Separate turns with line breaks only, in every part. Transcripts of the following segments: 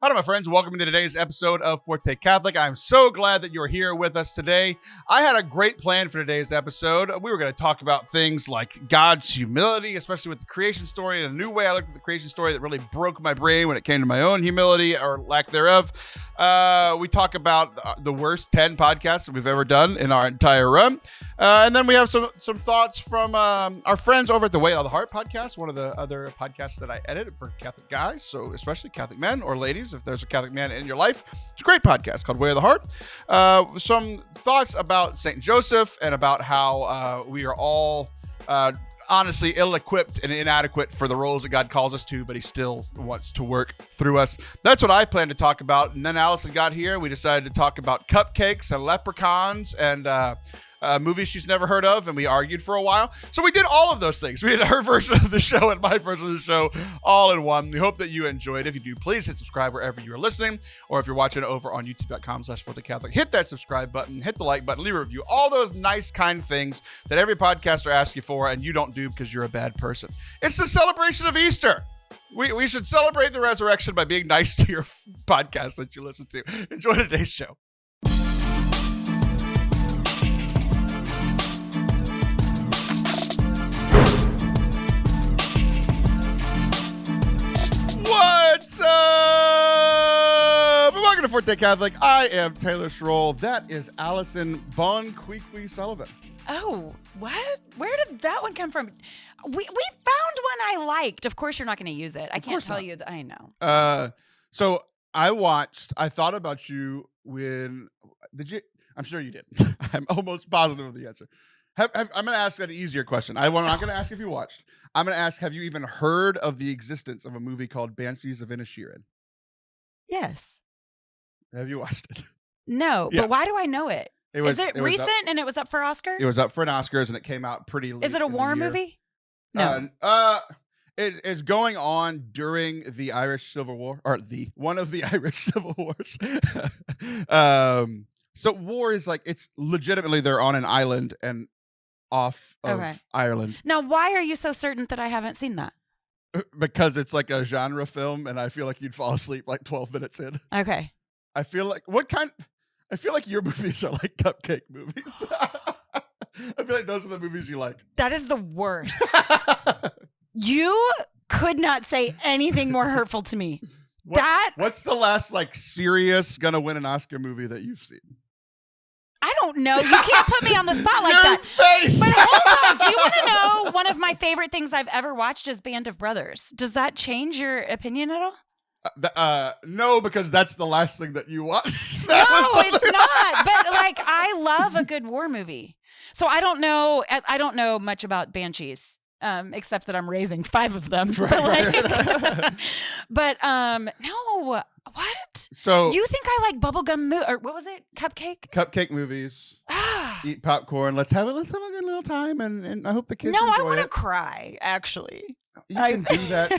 Hello, my friends. Welcome to today's episode of Forte Catholic. I'm so glad that you're here with us today. I had a great plan for today's episode. We were going to talk about things like God's humility, especially with the creation story, and a new way I looked at the creation story that really broke my brain when it came to my own humility or lack thereof. We talk about the worst 10 podcasts that we've ever done in our entire run. And then we have some thoughts from our friends over at the Way of the Heart podcast, one of the other podcasts that I edit for Catholic guys, so especially Catholic men or ladies. If there's a Catholic man in your life, it's a great podcast called Way of the Heart. Some thoughts about St. Joseph and about how we are all honestly ill-equipped and inadequate for the roles that God calls us to, but he still wants to work through us. That's what I planned to talk about. And then Allison got here. We decided to talk about Cupcakes and Leprechauns and movies she's never heard of, and we argued for a while. So we did all of those things. We did her version of the show and my version of the show all in one. We hope that you enjoyed. If you do, please hit subscribe wherever you are listening, or if you're watching it over on youtube.com/ForteCatholic, hit that subscribe button, hit the like button, leave a review, all those nice, kind things that every podcaster asks you for and you don't do because you're a bad person. It's the celebration of Easter. We should celebrate the resurrection by being nice to your podcast that you listen to. Enjoy today's show. What's up? Welcome to Forte Catholic. I am Taylor Schroll. That is Allison Sullivan.
Oh, what? Where did that one come from? We found one I liked. Of course, you're not going to use it. I can't tell you that. I know.
So I thought about you when, did you? I'm sure you did. I'm almost positive of the answer. I'm going to ask an easier question. I'm not going to ask if you watched. I'm going to ask, have you even heard of the existence of a movie called Banshees of Inisherin?
Yes.
Have you watched it?
No, yeah. But why do I know it? Is it recent and it was up for Oscar?
It was up for an Oscars and it came out pretty late.
Is it a war movie? No.
It is going on during the Irish Civil War, or one of the Irish Civil Wars. So war is like, it's legitimately they're on an island and off of Ireland.
Now, why are you so certain that I haven't seen that?
Because it's like a genre film, and I feel like you'd fall asleep like 12 minutes in.
Okay.
I feel like your movies are like cupcake movies. I feel like those are the movies you like.
That is the worst. You could not say anything more hurtful to me.
What's the last like serious gonna win an Oscar movie that you've seen?
I don't know. You can't put me on the spot like that.
Face.
But hold on. Do you want to know one of my favorite things I've ever watched is Band of Brothers? Does that change your opinion at all?
No, because that's the last thing that you watched.
No, it's not. But like, I love a good war movie. So I don't know much about Banshees. Except that I'm raising 5 of them.
Right.
But no, what?
So
you think I like bubblegum or what was it?
Cupcake movies. Eat popcorn. Let's have a good little time, and I hope the kids.
No,
enjoy
I want to
it.
cry. Actually,
you can do that in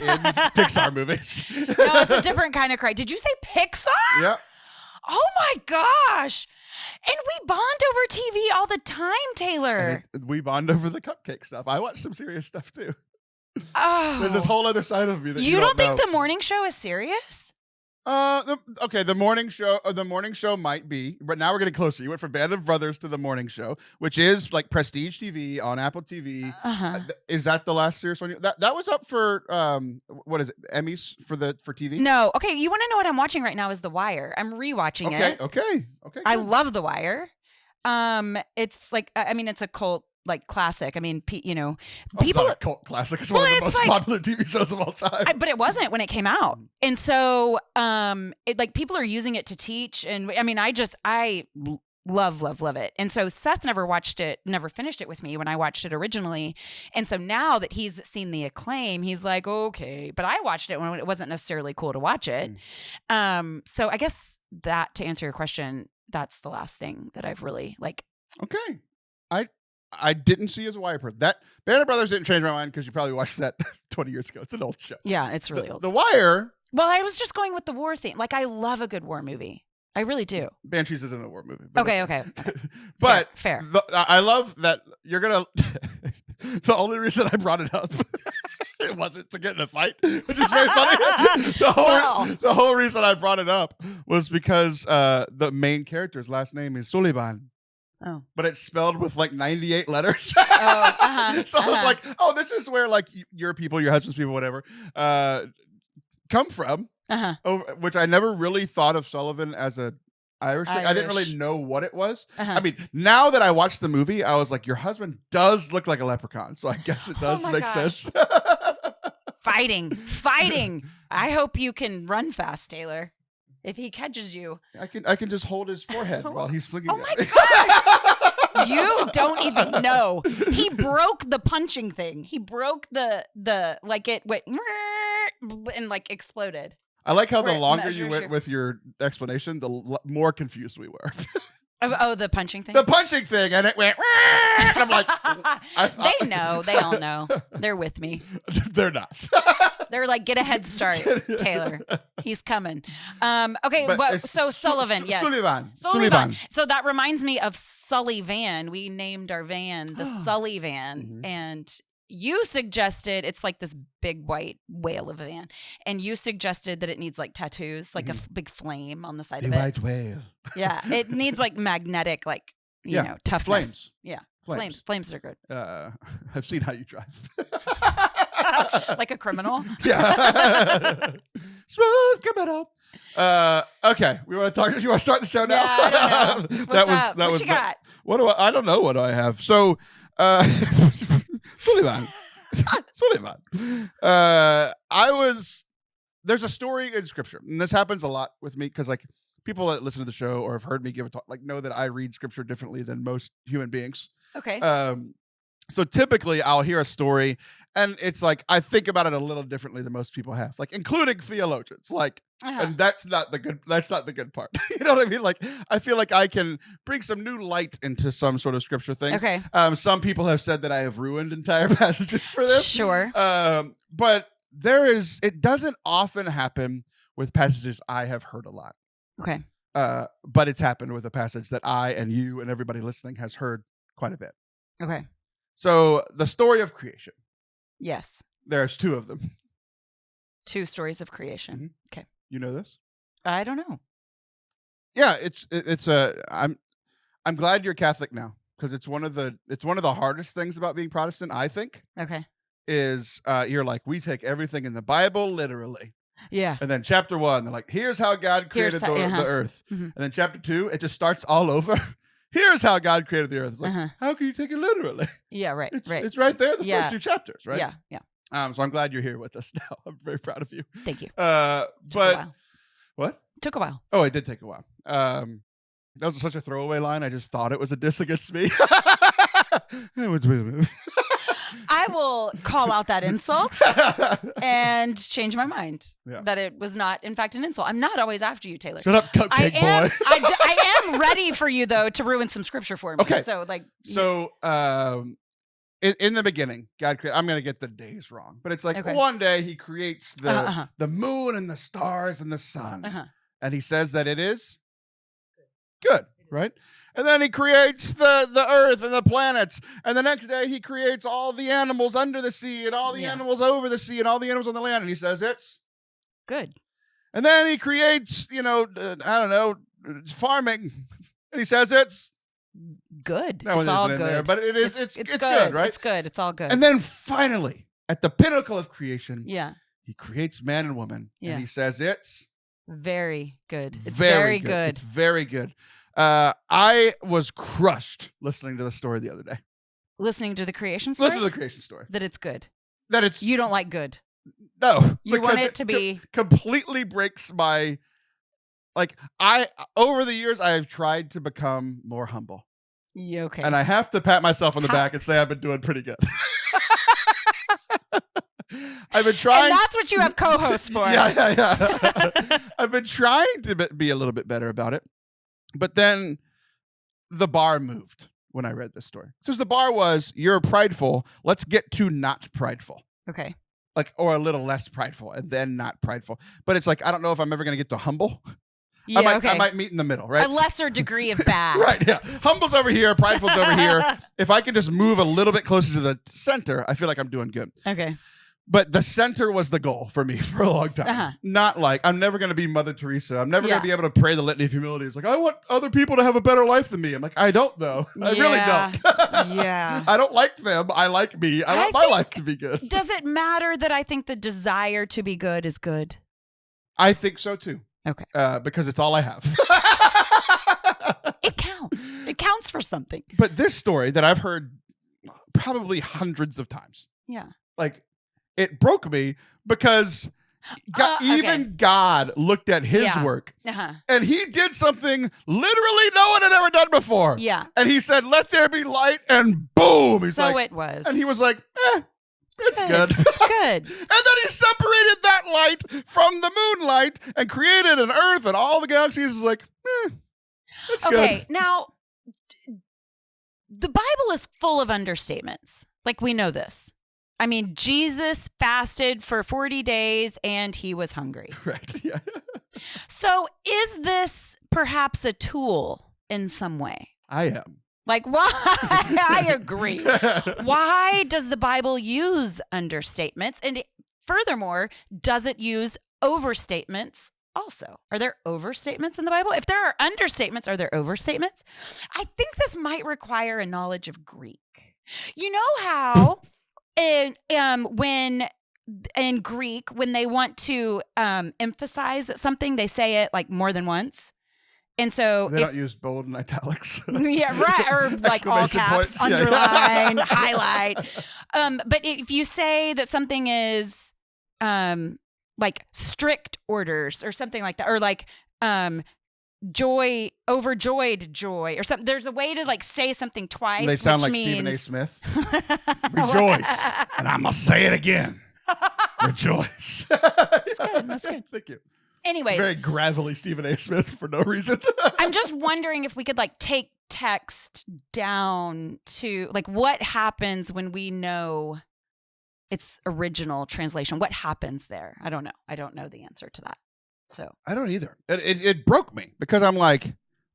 Pixar movies.
No, it's a different kind of cry. Did you say Pixar?
Yeah.
Oh my gosh. And we bond over TV all the time, Taylor.
And we bond over the cupcake stuff. I watch some serious stuff too.
Oh.
There's this whole other side of me that
you don't think
know.
The morning show is serious?
The morning show might be, but now we're getting closer. You went from Band of Brothers to the morning show, which is like prestige TV on Apple TV. Is that the last serious one? That was up for what is it? Emmys for TV?
No. Okay, you want to know what I'm watching right now is The Wire. I'm rewatching it.
Okay.
I love The Wire. It's like it's a cult like classic. I mean, people.
It's not a cult classic. It's one of the most popular TV shows of all time.
But it wasn't when it came out, and so people are using it to teach. And I mean, I love it. And so Seth never finished it with me when I watched it originally. And so now that he's seen the acclaim, he's like, okay. But I watched it when it wasn't necessarily cool to watch it. So I guess that to answer your question, that's the last thing that I've really like.
Okay, I didn't see as a Wire person. That Band of Brothers didn't change my mind because you probably watched that 20 years ago. It's an old show.
Yeah, it's really old.
The Wire.
Well, I was just going with the war theme. Like, I love a good war movie. I really do.
Banshees isn't a war movie.
Okay.
But
fair.
I love that you're going to... The only reason I brought it up It wasn't to get in a fight, which is very funny. The whole reason I brought it up was because the main character's last name is Sullivan.
Oh.
But it's spelled with like 98 letters. So I was like, oh, this is where like your people, your husband's people, whatever, come from. Which I never really thought of Sullivan as a Irish. I didn't really know what it was. I mean, now that I watched the movie, I was like, your husband does look like a leprechaun. So I guess it does make sense.
Fighting. I hope you can run fast, Taylor. If he catches you,
I can just hold his forehead while he's slinging it.
Oh my God! You don't even know. He broke the punching thing. He broke the like it went and like exploded.
I like how the longer you went with your explanation, the more confused we were.
Oh, the punching thing?
The punching thing, and it went, and I'm like...
They know. They all know. They're with me.
They're not.
They're like, get a head start, Taylor. He's coming. Okay, so Sullivan, yes.
Sullivan.
So that reminds me of Sullivan. We named our van the Sullivan, and... You suggested it's like this big white whale of a van, and you suggested that it needs like tattoos, like a big flame on the side of it.
White whale.
Yeah, it needs like magnetic, like you know, toughness.
Flames.
Yeah, flames are good.
I've seen how you drive.
Like a criminal.
Yeah. Smooth criminal. Okay, we want to talk. You want to start the show now?
Yeah, I don't know. What you got?
I don't know what do I have. So. Sullivan. There's a story in scripture, and this happens a lot with me because like people that listen to the show or have heard me give a talk, like know that I read scripture differently than most human beings.
Okay.
So typically I'll hear a story and it's like, I think about it a little differently than most people have, like including theologians, like, and that's not the good part. You know what I mean? Like, I feel like I can bring some new light into some sort of scripture things.
Okay.
Some people have said that I have ruined entire passages for them.
Sure.
But it doesn't often happen with passages I have heard a lot.
Okay.
But it's happened with a passage that I and you and everybody listening has heard quite a bit.
Okay.
So the story of creation.
Yes.
There's two of them.
Two stories of creation. Mm-hmm. Okay.
You know this?
I don't know.
Yeah, I'm glad you're Catholic now because it's one of the hardest things about being Protestant, I think.
Okay.
Is you're like, we take everything in the Bible literally.
Yeah.
And then chapter 1, they're like, here's how God created the earth. Mm-hmm. And then chapter 2, it just starts all over. Here's how God created the earth. It's like, how can you take it literally?
Yeah, right.
It's right there, the first two chapters, right?
Yeah.
So I'm glad you're here with us now. I'm very proud of you.
Thank you.
Took a while. What?
Took a while.
Oh, it did take a while. That was such a throwaway line. I just thought it was a diss against me.
I will call out that insult and change my mind that it was not, in fact, an insult. I'm not always after you, Taylor.
Shut up, cupcake boy.
I am ready for you, though, to ruin some scripture for me.
Okay.
So,
in the beginning, God created. I'm going to get the days wrong, but it's like one day He creates the moon and the stars and the sun, and He says that it is good, right? And then He creates the earth and the planets. And the next day He creates all the animals under the sea and all the animals over the sea and all the animals on the land. And He says it's
good.
And then He creates, farming. And He says it's
good.
That
it's all good.
There, but it's good, right?
It's good. It's all good.
And then finally, at the pinnacle of creation, He creates man and woman. Yeah. And He says it's
very good. It's very good.
It's very good. I was crushed listening to the story the other day.
Listening to the creation story?
Listen to the creation story.
That it's good.
That it's...
You don't like good.
No.
You want it to be...
completely breaks my... over the years, I have tried to become more humble.
Yeah, okay.
And I have to pat myself on the back and say I've been doing pretty good. I've been trying.
And that's what you have co-hosts for.
Yeah. I've been trying to be a little bit better about it. But then the bar moved when I read this story. So the bar was, you're prideful. Let's get to not prideful.
Okay.
Or a little less prideful and then not prideful. But it's like, I don't know if I'm ever going to get to humble.
Yeah,
I might meet in the middle, right?
A lesser degree of bad.
Right, yeah. Humble's over here, prideful's over here. If I can just move a little bit closer to the center, I feel like I'm doing good.
Okay.
But the center was the goal for me for a long time.
Uh-huh.
Not like, I'm never going to be Mother Teresa. I'm never
Yeah.
going to be able to pray the litany of humility. It's like, I want other people to have a better life than me. I'm like, I don't, though. I really don't.
Yeah.
I don't like them. I like me. I want my life to be good.
Does it matter that I think the desire to be good is good?
I think so, too.
Okay.
Because it's all I have.
It counts. It counts for something.
But this story that I've heard probably hundreds of times.
Yeah.
Like, it broke me because even God looked at his work and he did something literally no one had ever done before.
Yeah.
And he said, let there be light, and boom. He's
so
like,
it was.
and he was like, it's good.
It's good.
And then he separated that light from the moonlight and created an earth and all the galaxies. Is like, it's good.
Okay, now, the Bible is full of understatements. Like, we know this. I mean, Jesus fasted for 40 days and he was hungry.
Right. Yeah.
So is this perhaps a tool in some way?
I am.
Like, why? I agree. Why does the Bible use understatements? And furthermore, does it use overstatements also? Are there overstatements in the Bible? If there are understatements, are there overstatements? I think this might require a knowledge of Greek. You know how when in Greek, when they want to emphasize something, they say it like more than once. And so
they don't use bold and italics.
Yeah, right. Or like all caps,
points.
underline, highlight. But if you say that something is like strict orders or something like that, or like overjoyed joy or something, there's a way to like say something twice.
They sound
which
like
means...
Stephen A. Smith. Rejoice. And I'm going to say it again. Rejoice.
That's good. That's good.
Thank you.
Anyways.
Very gravelly Stephen A. Smith for no reason.
I'm just wondering if we could like take text down to like what happens when we know its original translation. What happens there? I don't know. I don't know the answer to that. So
I don't either. It broke me because I'm like,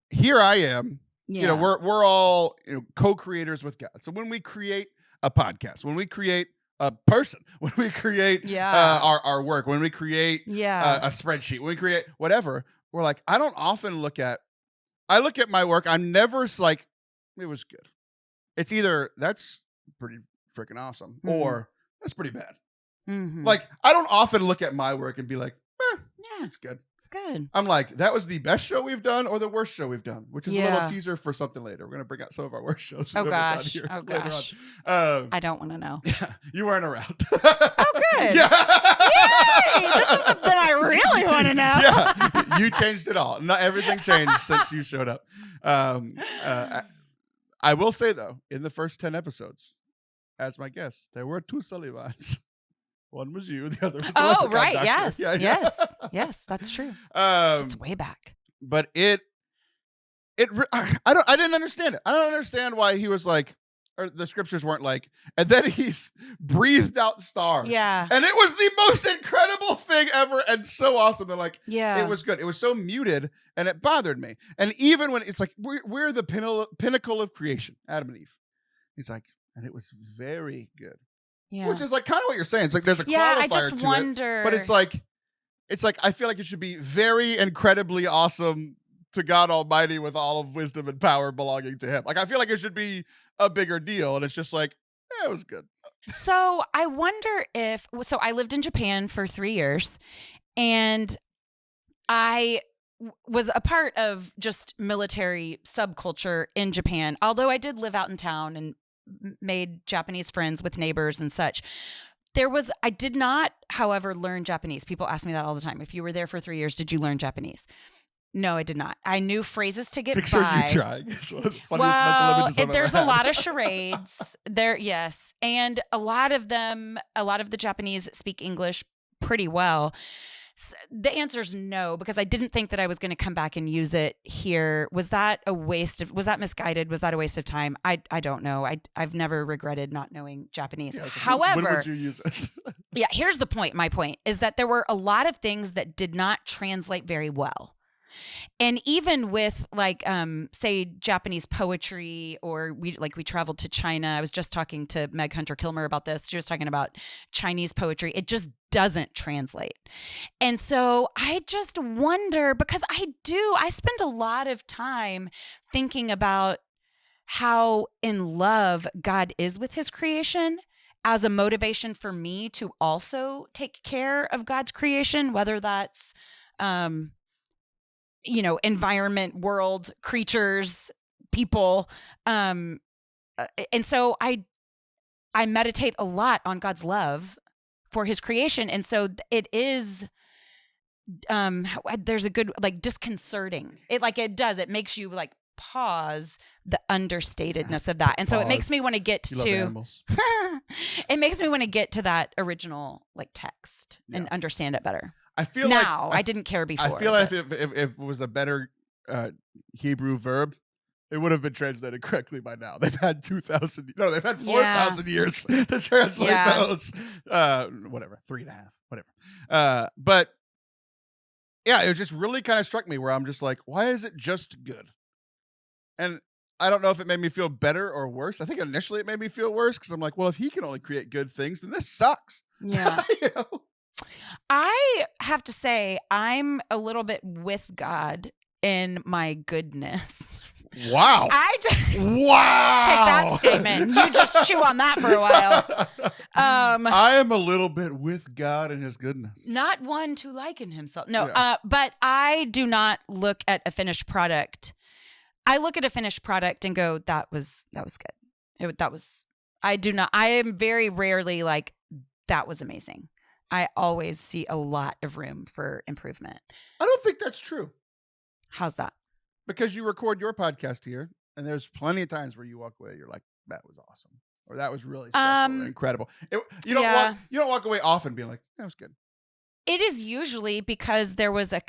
here I am.
yeah.
You know, we're all co-creators with God. So when we create a podcast, when we create a person, when we create our work, when we create a spreadsheet, when we create whatever, we're like, I look at my work. I'm never like, it was good. It's either that's pretty freaking awesome or that's pretty bad.
Mm-hmm.
Like, I don't often look at my work and be like, it's good.
It's good.
I'm like, that was the best show we've done or the worst show we've done, which is a little teaser for something later. We're going to bring out some of our worst shows.
Oh, gosh. I don't want to know.
Yeah, you weren't around.
Oh, good.
Yeah.
Yay! This is something I really want to know.
Yeah. You changed it all. Not everything changed since you showed up. I will say, though, in the first 10 episodes, as my guest, there were 2 Sullivans. One was you, the other was the
Oh, right.
doctor.
Yes.
Yeah,
Yes, that's true.
It's
way back.
But I didn't understand it. I don't understand why he was like, or the scriptures weren't like, and then he's breathed out stars.
Yeah.
And it was the most incredible thing ever and so awesome. They're like,
yeah,
it was good. It was so muted and it bothered me. And even when it's like, we're the pinnacle of creation, Adam and Eve. He's like, and it was very good.
Yeah.
Which is like kind of what you're saying. It's like there's a qualifier
I just
to
wonder.
it. But it's like I feel like it should be very incredibly awesome to God Almighty with all of wisdom and power belonging to him. Like, I feel like it should be a bigger deal. And it's just like, it was good.
So I wonder so I lived in Japan for 3 years and I was a part of just military subculture in Japan. Although I did live out in town and made Japanese friends with neighbors and such. I did not, however, learn Japanese. People ask me that all the time. If you were there for 3 years, did you learn Japanese? No, I did not. I knew phrases to get
Picture
by.
you trying. It's one of the funniest mental images I've
there's
ever
a lot
had.
of charades there. Yes. And a lot of the Japanese speak English pretty well. So the answer is no, because I didn't think that I was going to come back and use it here. Was that misguided? Was that a waste of time? I don't know. I've never regretted not knowing Japanese.
Yeah, so
However,
when would you use it?
Yeah, here's the point. My point is that there were a lot of things that did not translate very well. And even with like, say Japanese poetry, or we traveled to China. I was just talking to Meg Hunter-Kilmer about this. She was talking about Chinese poetry. It just doesn't translate. And so I just wonder, because I spend a lot of time thinking about how in love God is with his creation, as a motivation for me to also take care of God's creation, whether that's, environment, world, creatures, people. And so I meditate a lot on God's love for his creation. And so it is, there's a good, like, disconcerting. It makes you like pause the understatedness of that. And so it makes me want to get to it makes me want to get to that original like text and understand it better.
I feel
now
like
I didn't care before.
I feel like if it was a better Hebrew verb, it would have been translated correctly by now. They've had 2,000. No, they've had 4,000 years to translate those. Whatever, 3.5, whatever. But yeah, it just really kind of struck me where I'm just like, why is it just good? And I don't know if it made me feel better or worse. I think initially it made me feel worse because I'm like, well, if he can only create good things, then this sucks.
Yeah. I have to say, I'm a little bit with God in my goodness.
Wow. Wow.
Take that statement. You just chew on that for a while.
I am a little bit with God and his goodness.
Not one to liken himself. No, but I do not look at a finished product. I look at a finished product and go, that was good. I am very rarely like, that was amazing. I always see a lot of room for improvement.
I don't think that's true.
How's that?
Because you record your podcast here, and there's plenty of times where you walk away, you're like, that was awesome. Or that was really special or incredible. You don't walk away often being like, that was good.
It is usually because there was a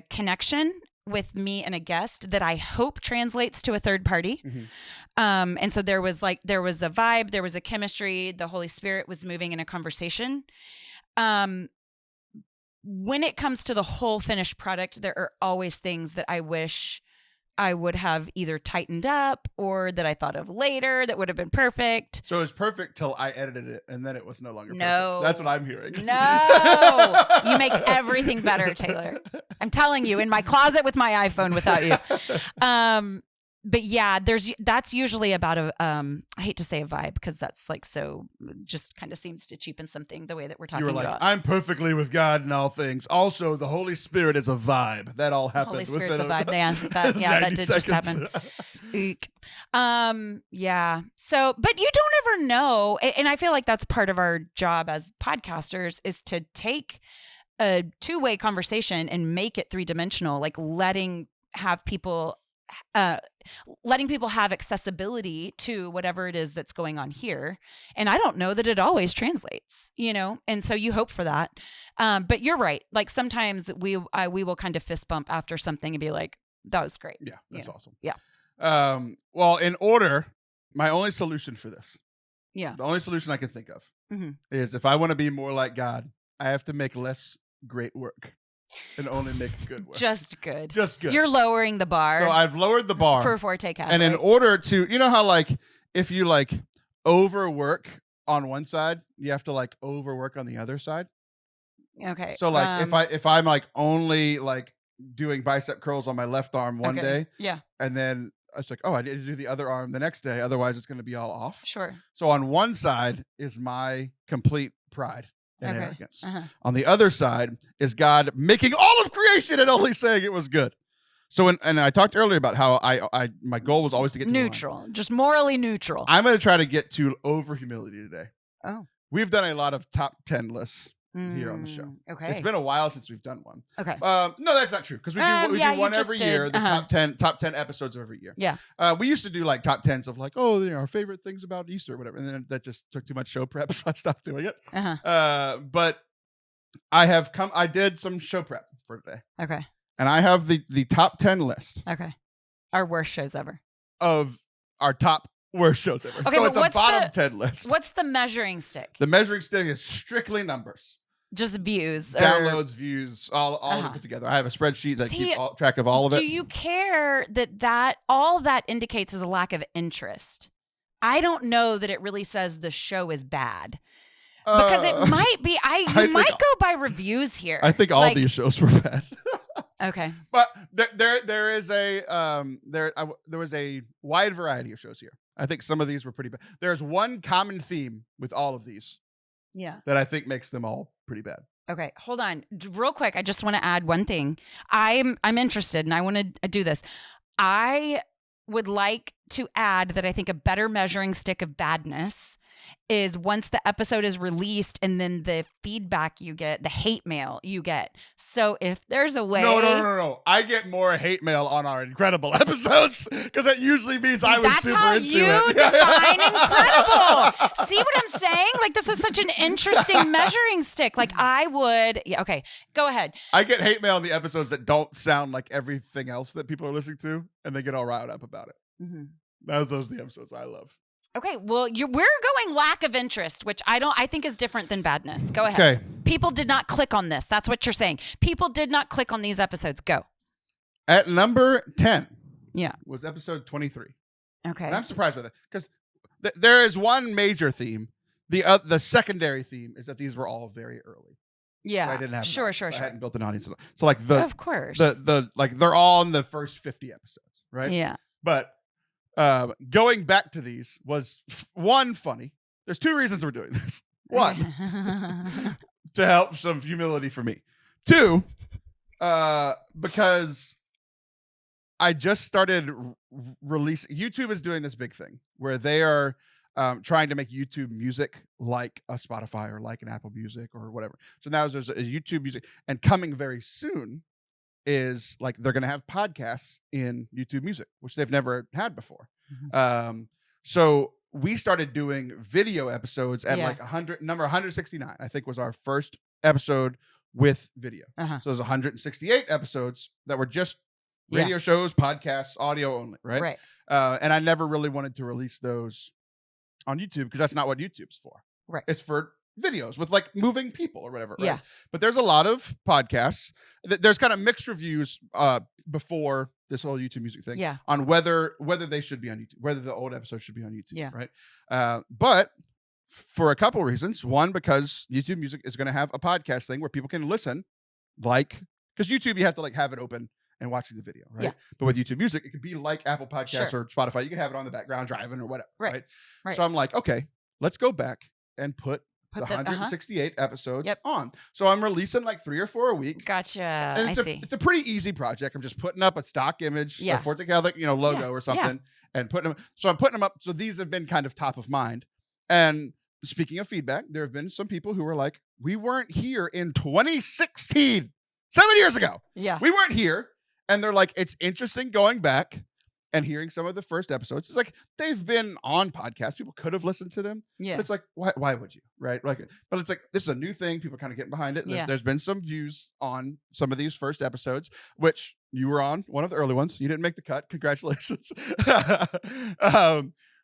connection with me and a guest that I hope translates to a third party. Mm-hmm. And so there was a vibe, there was a chemistry, the Holy Spirit was moving in a conversation. When it comes to the whole finished product, there are always things that I wish I would have either tightened up or that I thought of later that would have been perfect.
So it was perfect till I edited it, and then it was no longer perfect.
No.
That's what I'm hearing.
No. You make everything better, Taylor. I'm telling you, in my closet with my iPhone without you. But yeah, that's usually about I hate to say a vibe because that's like so just kind of seems to cheapen something the way that we're talking about.
You were like, I'm perfectly with God in all things. Also, the Holy Spirit is a vibe. That all happens.
Holy Spirit's a vibe. That did just happen. Yeah. So, but you don't ever know. And I feel like that's part of our job as podcasters is to take a two-way conversation and make it three-dimensional, like letting people have accessibility to whatever it is that's going on here. And I don't know that it always translates, and so you hope for that. But you're right. Like sometimes we will kind of fist bump after something and be like, that was great.
Yeah. That's awesome.
Yeah.
Well, in order, my only solution for this,
the
only solution I can think of is if I want to be more like God, I have to make less great work. And only make good work.
Just good.
You're
lowering the bar.
So I've lowered the bar.
For Forte Catholic.
And in order to, you know how like, if you like overwork on one side, you have to like overwork on the other side?
Okay.
So like if I'm like only like doing bicep curls on my left arm one day.
Yeah.
And then it's like, oh, I need to do the other arm the next day. Otherwise it's going to be all off.
Sure.
So on one side is my complete pride and arrogance. On the other side is God making all of creation and only saying it was good. So and I talked earlier about how my goal was always to get to
neutral, just morally neutral.
I'm going to try to get to over humility today.
Oh,
we've done a lot of top 10 lists here on the show.
Okay,
it's been a while since we've done one.
Okay,
no, that's not true because we do one every year. The top 10 episodes of every year.
Yeah,
we used to do like top 10s of like our favorite things about Easter or whatever, and then that just took too much show prep, so I stopped doing it. But I did some show prep for today.
Okay,
and I have the top 10 list.
Okay, our worst shows ever.
Of our top worst shows ever.
Okay,
so it's a bottom 10 list.
What's the measuring stick?
The measuring stick is strictly numbers.
Just views.
Downloads, views, all of it put together. I have a spreadsheet that keeps track of all of it.
Do you care that all that indicates is a lack of interest? I don't know that it really says the show is bad. Because it might be. You might go by reviews here.
I think all these shows were bad.
Okay.
But there is a there was a wide variety of shows here. I think some of these were pretty bad. There's one common theme with all of these.
Yeah.
That I think makes them all pretty bad.
Okay, hold on. Real quick, I just want to add one thing. I'm interested and I want to do this. I would like to add that I think a better measuring stick of badness is once the episode is released and then the feedback you get, the hate mail you get. So if there's a way...
No. I get more hate mail on our incredible episodes because that usually means I was super into it.
That's how you define incredible. See what I'm saying? Like, this is such an interesting measuring stick. Like, I would... Yeah, okay, go ahead.
I get hate mail on the episodes that don't sound like everything else that people are listening to, and they get all riled up about it. Mm-hmm. Those are the episodes I love.
Okay, well, we're going lack of interest, which I think is different than badness. Go ahead.
Okay.
People did not click on this. That's what you're saying. People did not click on these episodes. Go.
At number 10
yeah,
was episode 23.
Okay.
And I'm surprised by that because there is one major theme. The secondary theme is that these were all very early.
Yeah.
So I didn't have
sure.
I hadn't built an audience. So like
of course.
They're all in the first 50 episodes, right?
Yeah.
But going back to these was one, funny. There's two reasons we're doing this. One, to help some humility for me. Two, because I just started releasing. YouTube is doing this big thing where they are trying to make YouTube music like a Spotify or like an Apple Music or whatever. So now there's a YouTube music, and coming very soon is like they're going to have podcasts in YouTube Music, which they've never had before. Mm-hmm. So we started doing video episodes at like number 169, I think was our first episode with video. So there's 168 episodes that were just radio shows, podcasts, audio only, right?
Right.
And I never really wanted to release those on YouTube because that's not what YouTube's for.
Right.
It's for videos with like moving people or whatever. Right?
Yeah.
But there's a lot of podcasts. There's kind of mixed reviews before this whole YouTube music thing on whether they should be on YouTube, whether the old episodes should be on YouTube.
Yeah.
Right. But for a couple of reasons. One, because YouTube Music is going to have a podcast thing where people can listen, like, because YouTube you have to like have it open and watching the video, right? Yeah. But with YouTube Music, it could be like Apple Podcasts or Spotify. You can have it on the background driving or whatever, right? So I'm like, okay, let's go back and put the 168 episodes on. So I'm releasing like 3 or 4 a week.
Gotcha.
And it's a pretty easy project. I'm just putting up a stock image, a Forte Catholic, logo or something, and putting them. So I'm putting them up. So these have been kind of top of mind. And speaking of feedback, there have been some people who were like, we weren't here in 2016, 7 years ago. Yeah. We weren't here. And they're like, it's interesting going back and hearing some of the first episodes. It's like they've been on podcasts. People could have listened to them. Yeah. But it's like, why would you? Right. Like, but it's like, this is a new thing. People are kind of getting behind it. There's been some views on some of these first episodes, which you were on one of the early ones. You didn't make the cut. Congratulations.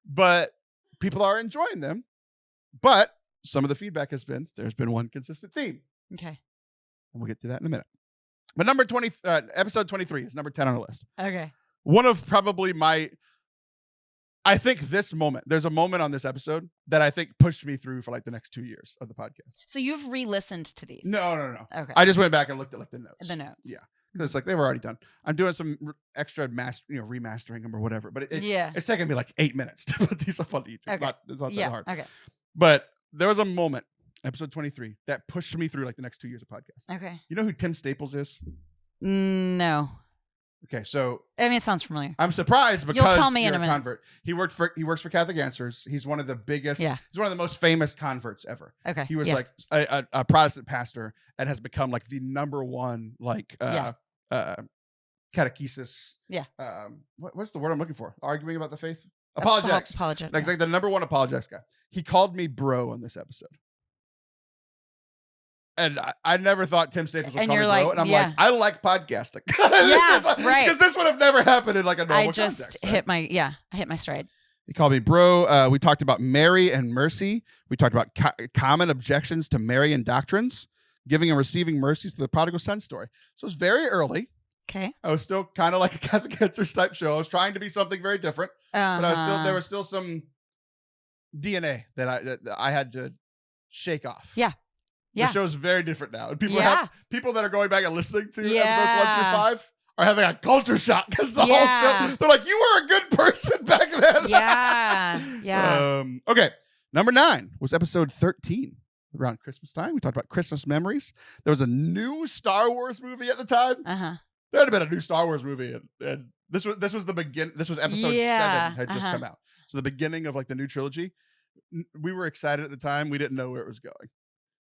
But people are enjoying them. But some of the feedback has been, there's been one consistent theme.
Okay.
And we'll get to that in a minute. But episode 23 is number 10 on the list.
Okay.
One of probably I think there's a moment on this episode that I think pushed me through for like the next 2 years of the podcast.
So you've re-listened to these?
No.
Okay.
I just went back and looked at like the notes.
The notes.
Yeah. Because it's like they were already done. I'm doing some extra remastering them or whatever. But it's taken me like 8 minutes to put these up on YouTube.
Okay.
It's not that hard.
Okay.
But there was a moment, episode 23, that pushed me through like the next 2 years of podcast.
Okay.
You know who Tim Staples is?
No.
Okay, so
I mean, it sounds familiar.
I'm surprised because
you'll tell me
you're
in a
a convert. He works for Catholic Answers. He's one of the biggest.
Yeah.
He's one of the most famous converts ever.
Okay.
He was like a Protestant pastor and has become like the number one catechesis.
Yeah.
What's the word I'm looking for? Arguing about the faith. Apologetics.
Apologetics.
Like the number one apologetics guy. He called me bro on this episode. And I never thought Tim Staples would call me bro. And I'm like, I like podcasting.
Right.
Because this would have never happened in like a normal context.
I just hit my stride.
He called me bro. We talked about Mary and mercy. We talked about common objections to Marian doctrines. giving and receiving mercies to the prodigal son story. So it's very early.
Okay.
I was still kind of like a Catholic Answers type show. I was trying to be something very different, but there was still some DNA that I had to shake off.
Yeah.
The show's very different now. And people that are going back and listening to episodes 1 through 5 are having a culture shock because the whole show, they're like, you were a good person back then.
Yeah.
Okay. Number 9 was episode 13. Around Christmas time, we talked about Christmas memories. There was a new Star Wars movie at the time. There had been a new Star Wars movie, and this was the begin. This was episode 7 had just come out, so the beginning of like the new trilogy. We were excited at the time. We didn't know where it was going,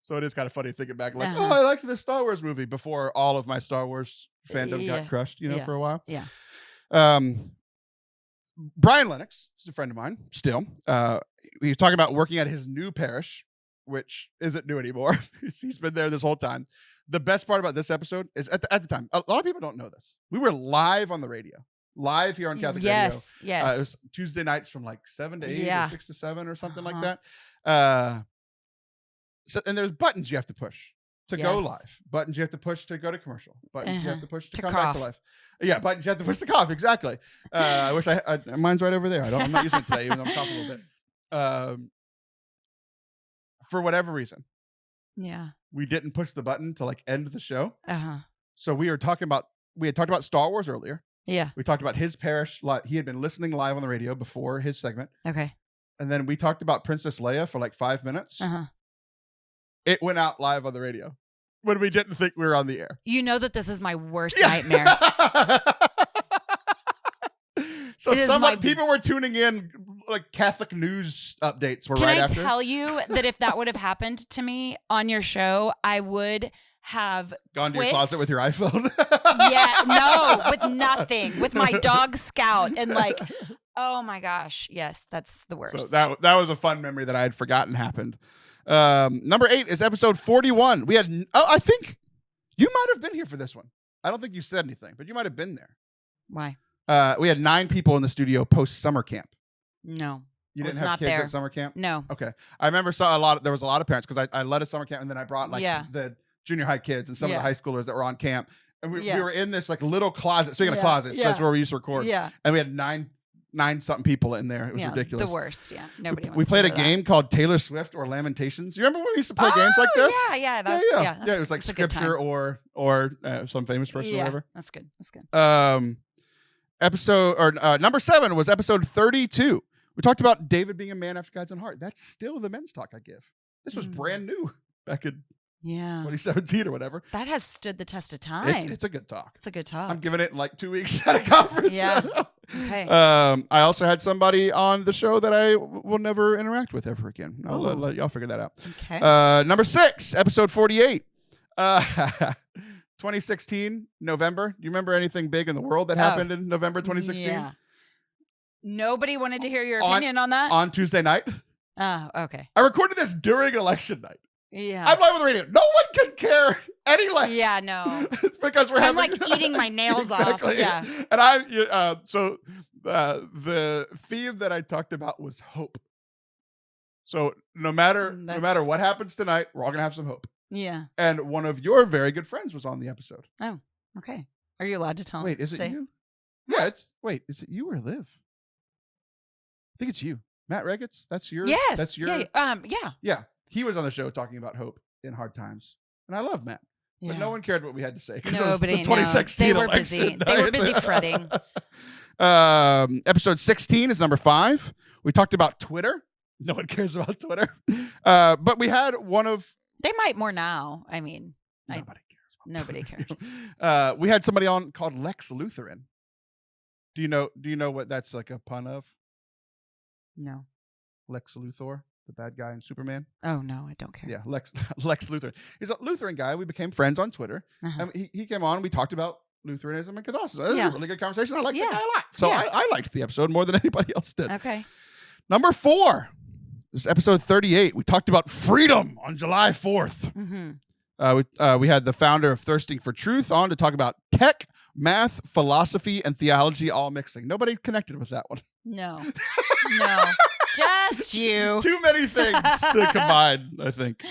so it is kind of funny thinking back, like, oh, I liked this Star Wars movie before all of my Star Wars fandom got crushed, for a while.
Yeah.
Brian Lennox is a friend of mine. Still, he was talking about working at his new parish, which isn't new anymore. He's been there this whole time. The best part about this episode is at the time, a lot of people don't know this. We were live on the radio, live here on Catholic Radio.
Yes.
It was Tuesday nights from like 7 to 8 or 6 to 7 or something like that. So, and there's buttons you have to push to go live. Buttons you have to push to go to commercial. Buttons you have to push to come back to life. Yeah, buttons you have to push to cough. Exactly. I wish mine's right over there. I'm not using it today, even though I'm coughing a little bit. For whatever reason.
Yeah.
We didn't push the button to like end the show. So we had talked about Star Wars earlier.
Yeah.
We talked about his parish. He had been listening live on the radio before his segment.
Okay.
And then we talked about Princess Leia for like 5 minutes. It went out live on the radio when we didn't think we were on the air.
You know that this is my worst nightmare.
So people were tuning in, like Catholic news updates were right after.
Can I tell you that if that would have happened to me on your show, I would have
gone to your closet with your iPhone?
With nothing. With my dog Scout and like, oh my gosh. Yes, that's the worst.
So that was a fun memory that I had forgotten happened. Number 8 is episode 41. We had, I think you might have been here for this one. I don't think you said anything, but you might have been there.
Why?
We had 9 people in the studio post summer camp.
No.
You didn't have kids at summer camp?
No.
Okay. I remember there was a lot of parents because I led a summer camp and then I brought the junior high kids and some of the high schoolers that were on camp. And we were in this like little closet. Speaking of closets, that's where we used to record.
Yeah.
And we had nine something people in there. It was ridiculous.
The worst. Yeah. Nobody wants
we played
to
a game called Taylor Swift or Lamentations. You remember when we used to play games like this?
Yeah.
It was like scripture or some famous person or whatever.
That's good.
Number 7 was episode 32. We talked about David being a man after God's own heart. That's still the men's talk I give. This was brand new back in 2017 or whatever.
That has stood the test of time.
It's a good talk.
It's a good talk.
I'm giving it in like 2 weeks at a conference.
Yeah. Okay.
I also had somebody on the show that I will never interact with ever again. I'll let y'all figure that out.
Okay.
Number 6, episode 48. 2016, November. Do you remember anything big in the world that happened in November 2016? Yeah.
Nobody wanted to hear your opinion on that?
On Tuesday night.
Oh, okay.
I recorded this during election night.
Yeah.
I'm live on the radio. No one can care any less.
Yeah, no.
Because
I'm like eating my nails off. Yeah.
And the theme that I talked about was hope. So no matter what happens tonight, we're all going to have some hope.
Yeah.
And one of your very good friends was on the episode.
Oh, okay. Are you allowed to tell?
Wait, is it you? Yeah, is it you or Liv? I think it's you. Matt Regetz? That's your
Yes.
That's your
Yeah.
Yeah. He was on the show talking about hope in hard times. And I love Matt. But no one cared what we had to say.
Nobody.
It was the 2016
They were
election
busy.
night.
They were busy fretting.
Episode 16 is number 5. We talked about Twitter. No one cares about Twitter. But we had one of...
They might more now. I mean...
Nobody cares. We had somebody on called Lex Lutheran. Do you know what that's like a pun of?
No.
Lex Luthor, the bad guy in Superman.
Oh no, I don't care.
Yeah, Lex Lutheran. He's a Lutheran guy. We became friends on Twitter. And he came on and we talked about Lutheranism and Catholicism. It was a really good conversation. I liked the guy a lot. So I liked the episode more than anybody else did.
Okay.
Number 4. This is episode 38. We talked about freedom on July 4th. We had the founder of Thirsting for Truth on to talk about tech, math, philosophy, and theology all mixing. Nobody connected with that one.
No. Just you.
Too many things to combine, I think.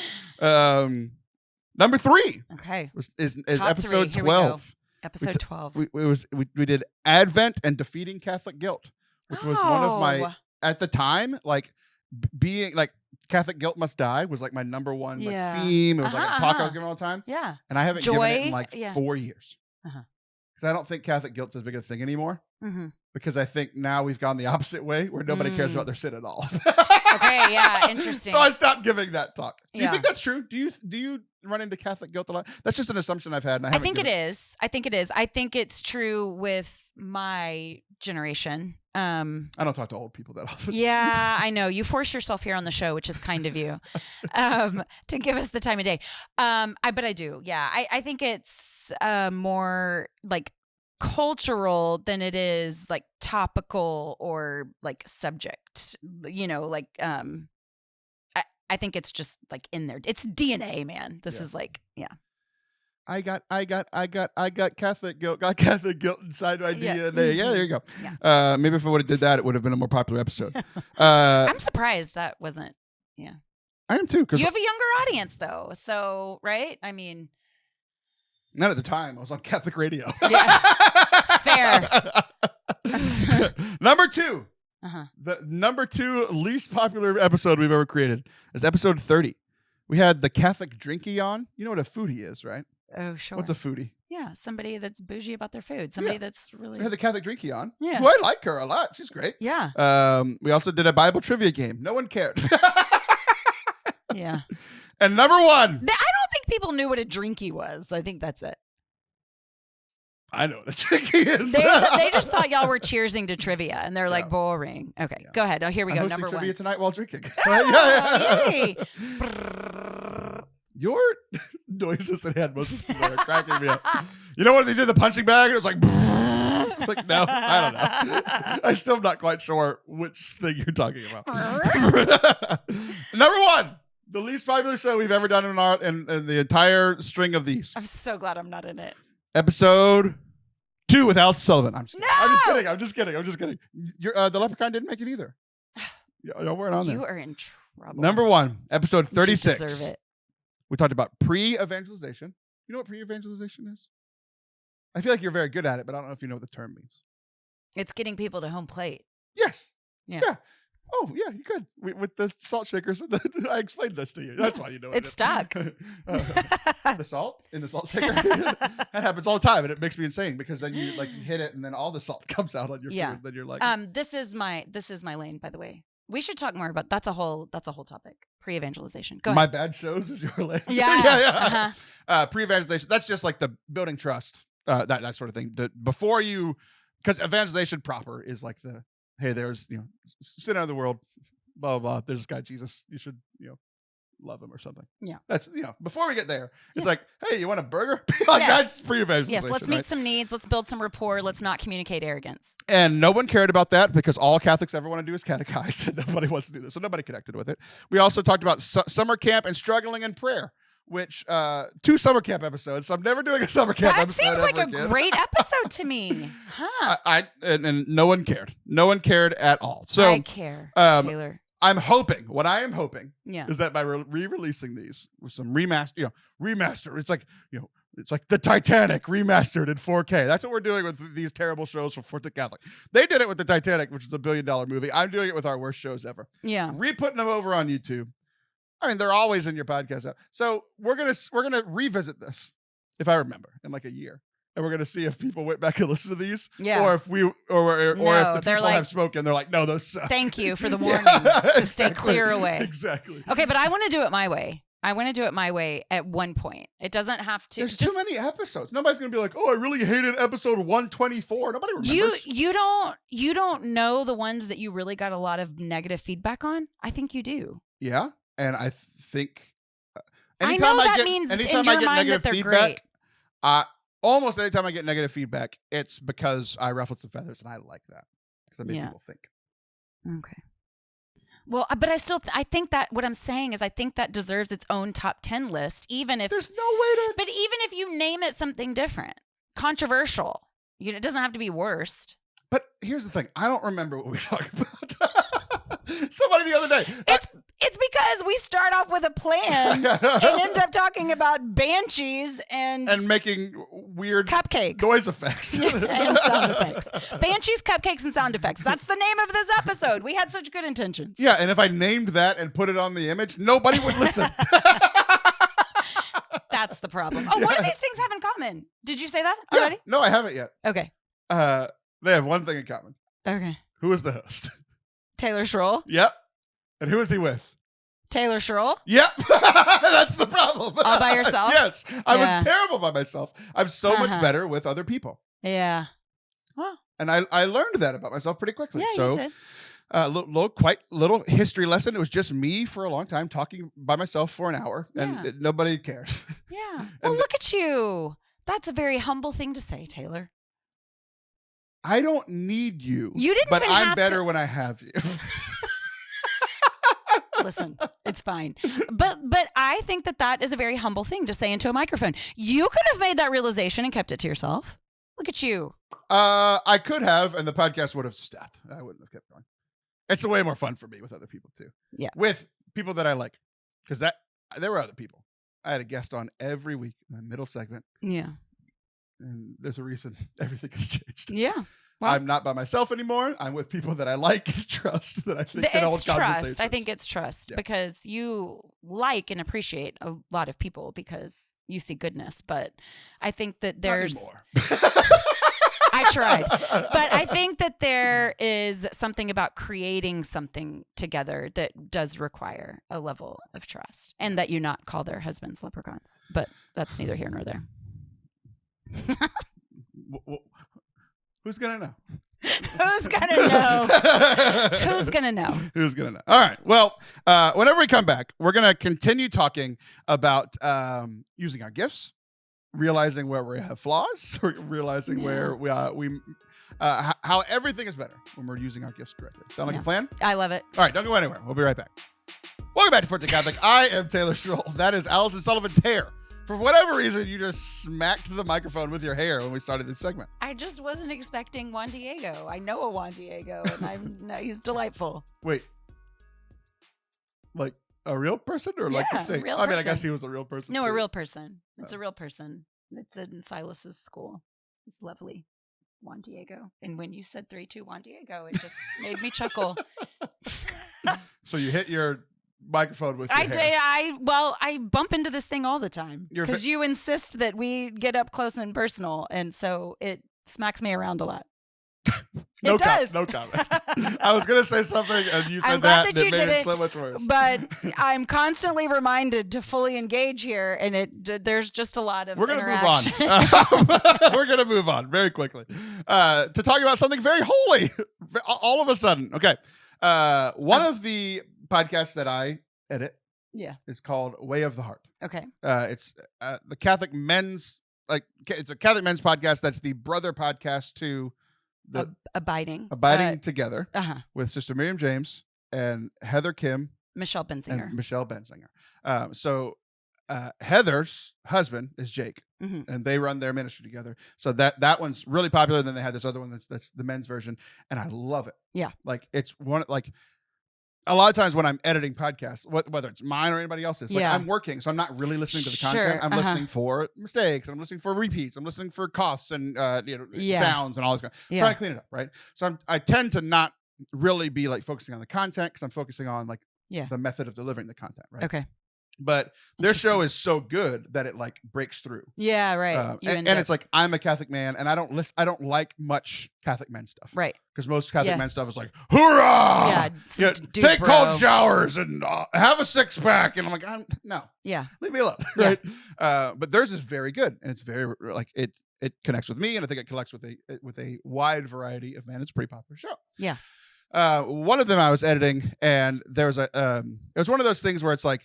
Number 3.
Okay.
Is
Top
episode
3.
12.
Episode 12.
We did Advent and defeating Catholic guilt, which was one of my, at the time, like being like Catholic guilt must die was like my number one like theme. It was like a talk I was giving all the time.
Yeah.
And I haven't given it in like 4 years. Because I don't think Catholic guilt's as big a thing anymore. Because I think now we've gone the opposite way where nobody cares about their sin at all.
Okay, yeah, interesting.
So I stopped giving that talk. Do you think that's true? Do you run into Catholic guilt a lot? That's just an assumption I've had. And I think
it is. I think it's true with my generation.
I don't talk to old people that often.
Yeah, I know. You force yourself here on the show, which is kind of you, to give us the time of day. But I do. Yeah, I think it's more like cultural than it is like topical or like subject, like I think it's just like in there. It's DNA, man. This is like, I got
Catholic guilt. Got Catholic guilt inside my DNA. Yeah, there you go. Yeah. Maybe if I would have did that, it would have been a more popular episode.
I'm surprised that wasn't. Yeah,
I am too. Because
you have a younger audience, though. So right, I mean,
not at the time. I was on Catholic radio.
Yeah, fair.
Number 2. The number 2 least popular episode we've ever created is episode 30. We had the Catholic drinky on. You know what a foodie is, right?
Oh, sure.
What's a foodie?
Yeah, somebody that's bougie about their food. Somebody that's really.
So we had the Catholic drinky on.
Yeah.
Well, I like her a lot. She's great.
Yeah.
We also did a Bible trivia game. No one cared.
Yeah.
And number 1.
I don't think people knew what a drinky was. I think that's it.
I know what a drinky is.
They just thought y'all were cheersing to trivia, and they're like, boring. Okay, go ahead. Oh, here we go. Number 1.
Trivia tonight while drinking.
Yay.
Your noises and hand motions are cracking me up. You know when they did the punching bag? It was like, like no, I don't know. I still am not quite sure which thing you're talking about. Number 1, the least popular show we've ever done in the entire string of these.
I'm so glad I'm not in it.
Episode 2 with Allison Sullivan. I'm just
No!
I'm just kidding. The Leprechaun didn't make it either. You weren't on there.
You are in trouble.
Number 1, episode 36.
You deserve it.
We talked about pre-evangelization. You know what pre-evangelization is? I feel like you're very good at it, but I don't know if you know what the term means.
It's getting people to home plate.
Yes.
Yeah.
Oh, yeah, you could. With the salt shakers. I explained this to you. That's why you know
it. It's stuck.
The salt in the salt shaker. That happens all the time, and it makes me insane because then you hit it, and then all the salt comes out on your food. Then you're like,
this is my lane, by the way. We should talk more about that's a whole topic. Pre-evangelization. Go ahead.
My bad shows is your lane.
Yeah.
Pre-evangelization. That's just like the building trust, that sort of thing. Before you, because evangelization proper is like the, hey, there's, sin out of the world, blah, blah, blah. There's this guy, Jesus. You should, love him or something.
Yeah.
That's, before we get there, it's like, hey, you want a burger? That's pre-evangelization.
Yes, let's meet some needs. Let's build some rapport. Let's not communicate arrogance.
And no one cared about that because all Catholics ever want to do is catechize, and nobody wants to do this. So nobody connected with it. We also talked about summer camp and struggling in prayer, which 2 summer camp episodes. So I'm never doing a summer camp episode.
That seems like a great episode to me. Huh.
And no one cared. No one cared at all. So
I care, Taylor.
I'm hoping, what I am hoping is that by re-releasing these with some remaster, it's like, it's like the Titanic remastered in 4K. That's what we're doing with these terrible shows from Forte Catholic. They did it with the Titanic, which is a $1 billion movie. I'm doing it with our worst shows ever.
Yeah.
Re-putting them over on YouTube. I mean, they're always in your podcast app. So we're gonna revisit this, if I remember, in like a year. And we're gonna see if people went back and listened to these, or if if the people have spoken, they're like, no, those suck.
Thank you for the warning to stay clear away.
Exactly.
Okay, but I want to do it my way. I want to do it my way at one point. It doesn't have to.
There's too many episodes. Nobody's gonna be like, oh, I really hated episode 124. Nobody remembers.
You don't know the ones that you really got a lot of negative feedback on. I think you do.
Yeah, and I think
anytime I get negative feedback,
almost anytime I get negative feedback, it's because I ruffled some feathers, and I like that because I make people think.
Okay. Well, but I think that what I'm saying is I think that deserves its own top 10 list, even if
there's no way to.
But even if you name it something different, controversial, it doesn't have to be worst.
But here's the thing: I don't remember what we talked about. Somebody the other day.
It's because we start off with a plan and end up talking about banshees and
making weird
cupcakes,
noise effects,
and sound effects. Banshees, cupcakes, and sound effects. That's the name of this episode. We had such good intentions.
Yeah, and if I named that and put it on the image, nobody would listen.
That's the problem. Oh, what do these things have in common? Did you say that already?
No, I haven't yet.
Okay.
They have one thing in common.
Okay.
Who is the host?
Taylor Schroll.
Yep. And who is he with?
Taylor Schroll.
Yep. That's the problem.
All by yourself?
Yes. I was terrible by myself. I'm so much better with other people.
Yeah. Well.
And I learned that about myself pretty quickly.
Yeah, you did.
Quite little history lesson. It was just me for a long time talking by myself for an hour, and nobody cared.
Yeah. Well, look at you. That's a very humble thing to say, Taylor.
I don't need you.
You didn't.
But
even
I'm
have
better
to...
when I have you.
Listen, it's fine. But I think that is a very humble thing to say into a microphone. You could have made that realization and kept it to yourself. Look at you.
I could have, and the podcast would have stopped. I wouldn't have kept going. It's way more fun for me with other people too.
Yeah.
With people that I like. Because there were other people. I had a guest on every week in the middle segment.
Yeah.
And there's a reason everything has changed.
Yeah. Well,
I'm not by myself anymore. I'm with people that I like and trust, that I think can hold conversations.
Trust. I think it's trust because you like and appreciate a lot of people because you see goodness. But I think that there's...
Not anymore.
I tried. But I think that there is something about creating something together that does require a level of trust, and that you not call their husbands leprechauns. But that's neither here nor there.
Who's going to know?
Who's going to know? Who's going to know?
Who's going to know? All right. Well, whenever we come back, we're going to continue talking about using our gifts, realizing where we have flaws, realizing where how everything is better when we're using our gifts correctly. Sound like a plan?
I love it.
All right. Don't go anywhere. We'll be right back. Welcome back to Forte Catholic. I am Taylor Schroll. That is Allison Sullivan's hair. For whatever reason, you just smacked the microphone with your hair when we started this segment.
I just wasn't expecting Juan Diego. I know a Juan Diego, and he's delightful.
Wait. Like a real person or like a saint?
Real
I mean, I
person.
guess he was a real person.
No,
too.
a real person. It's a real person. It's in Silas's school. It's lovely. Juan Diego. And when you said 3-2 Juan Diego, it just made me chuckle.
So you hit your microphone with your hair.
I bump into this thing all the time because you insist that we get up close and personal, and so it smacks me around a lot.
No
does.
No comment. I was going to say something, and you said that you made it so much worse.
But I'm constantly reminded to fully engage here, and there's just a lot of interaction.
We're going to move on very quickly to talk about something very holy all of a sudden. Okay. One of the podcasts that I edit is called Way of the Heart.
Okay.
It's the Catholic men's, it's a Catholic men's podcast that's the brother podcast to the Abiding Together with Sister Miriam James and Heather Kim.
Michelle Benzinger.
So Heather's husband is Jake, and they run their ministry together. So that one's really popular. Then they had this other one that's the men's version, and I love it.
Yeah.
Like it's one, like a lot of times when I'm editing podcasts, whether it's mine or anybody else's, like I'm working, so I'm not really listening to the content. I'm listening for mistakes. I'm listening for repeats. I'm listening for coughs and sounds and all this kind of trying to clean it up, right? So I tend to not really be like focusing on the content because I'm focusing on like the method of delivering the content, right?
Okay.
But their show is so good that it like breaks through.
Yeah, right.
And it's like I'm a Catholic man, and I don't like much Catholic men stuff,
right?
Because most Catholic men stuff is like, hoorah!
Yeah,
take cold showers and have a 6-pack, and I'm like, no, leave me alone, right? But theirs is very good, and it's very like it connects with me, and I think it connects with a wide variety of men. It's a pretty popular show.
Yeah.
One of them I was editing, and there was it was one of those things where it's like,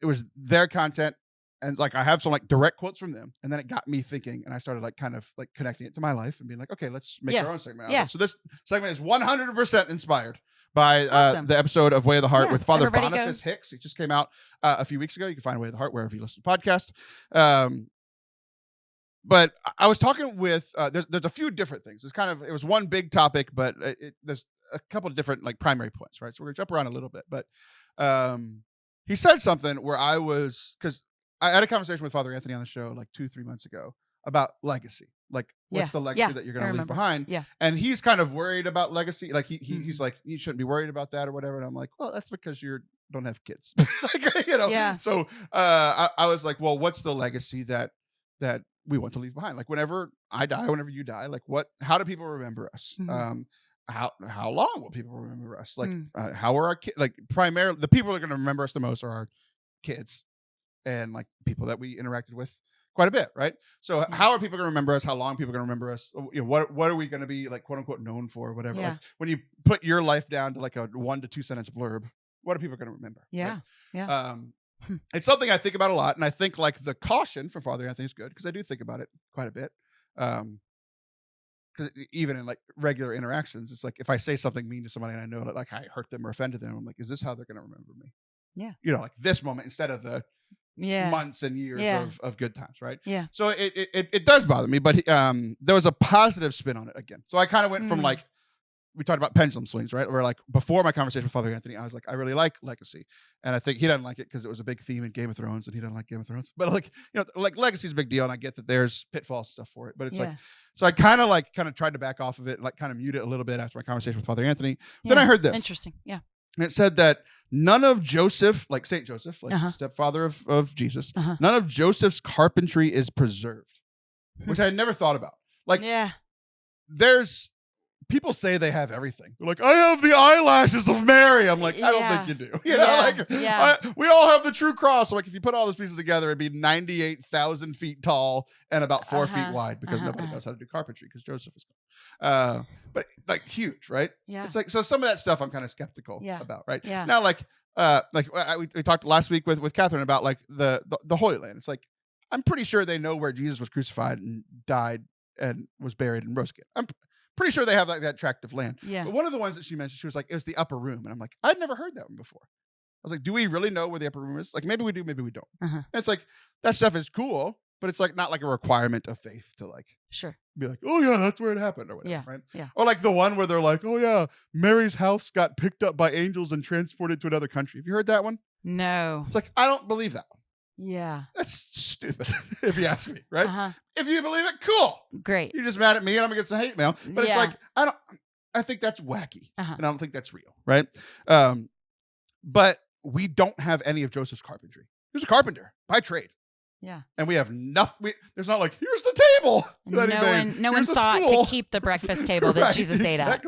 it was their content, and like I have some like direct quotes from them, and then it got me thinking, and I started like kind of like connecting it to my life and being like, okay, let's make our own segment out of it. So this segment is 100% inspired by the episode of Way of the Heart with Father Boniface Hicks. It just came out a few weeks ago. You can find Way of the Heart wherever you listen to podcasts. But I was talking with there's a few different things. It was one big topic, but there's a couple of different like primary points, right? So we're gonna jump around a little bit, but he said something where because I had a conversation with Father Anthony on the show like 2-3 months ago about legacy. Like, what's the legacy that you're going to leave behind?
Yeah.
And he's kind of worried about legacy. Like he's like, you shouldn't be worried about that or whatever. And I'm like, well, that's because you don't have kids. Like,
Yeah.
So I was like, well, what's the legacy that we want to leave behind? Like, whenever I die, whenever you die, like how do people remember us? How long will people remember us? Like, how are our kids? Like, primarily, the people that are going to remember us the most are our kids and like people that we interacted with quite a bit, right? So how are people going to remember us? How long are people going to remember us? What are we going to be like, quote unquote, known for, or whatever? Like, when you put your life down to like a 1 to 2 sentence blurb, what are people going to remember?
Yeah.
Right?
Yeah.
It's something I think about a lot, and I think like the caution from Father Anthony is good because I do think about it quite a bit. Because even in like regular interactions, it's like if I say something mean to somebody and I know that like I hurt them or offended them, I'm like, is this how they're going to remember me?
Yeah.
Like this moment instead of the months and years of good times, right?
Yeah.
So it does bother me, but there was a positive spin on it again. So I kind of went from like, we talked about pendulum swings, right? Where like before my conversation with Father Anthony, I was like, I really like legacy. And I think he doesn't like it because it was a big theme in Game of Thrones and he doesn't like Game of Thrones. But like, like legacy is a big deal. And I get that there's pitfall stuff for it, but it's like, so I kind of tried to back off of it, like kind of mute it a little bit after my conversation with Father Anthony. Then I heard this.
Interesting. Yeah.
And it said that none of Joseph, like Saint Joseph, like stepfather of Jesus, none of Joseph's carpentry is preserved, which I had never thought about. Like, there's people say they have everything. They're like, I have the eyelashes of Mary. I'm like, I don't think you do. We all have the true cross. So like, if you put all those pieces together, it'd be 98,000 feet tall and about 4 feet wide because nobody knows how to do carpentry because Joseph is. But like huge, right? Yeah. It's like, so some of that stuff I'm kind of skeptical about, right? Yeah. Now, we talked last week with Catherine about like the Holy Land. It's like, I'm pretty sure they know where Jesus was crucified and died and was buried and rose again. I'm pretty sure they have like that tract of land. Yeah. But one of the ones that she mentioned, she was like, it was the upper room. And I'm like, I'd never heard that one before. I was like, do we really know where the upper room is? Like, maybe we do, maybe we don't. And it's like, that stuff is cool, but it's like not like a requirement of faith to like be like, oh yeah, that's where it happened or whatever, right? Yeah. Or like the one where they're like, oh yeah, Mary's house got picked up by angels and transported to another country. Have you heard that one?
No.
It's like, I don't believe that one.
Yeah.
That's stupid, if you ask me, right? If you believe it, cool.
Great.
You're just mad at me and I'm gonna get some hate mail. But it's like, I think that's wacky. And I don't think that's real, right? But we don't have any of Joseph's carpentry. He was a carpenter by trade. Yeah. And we have nothing. There's not like, here's the table that he made.
No one thought to keep the breakfast table that Jesus ate at.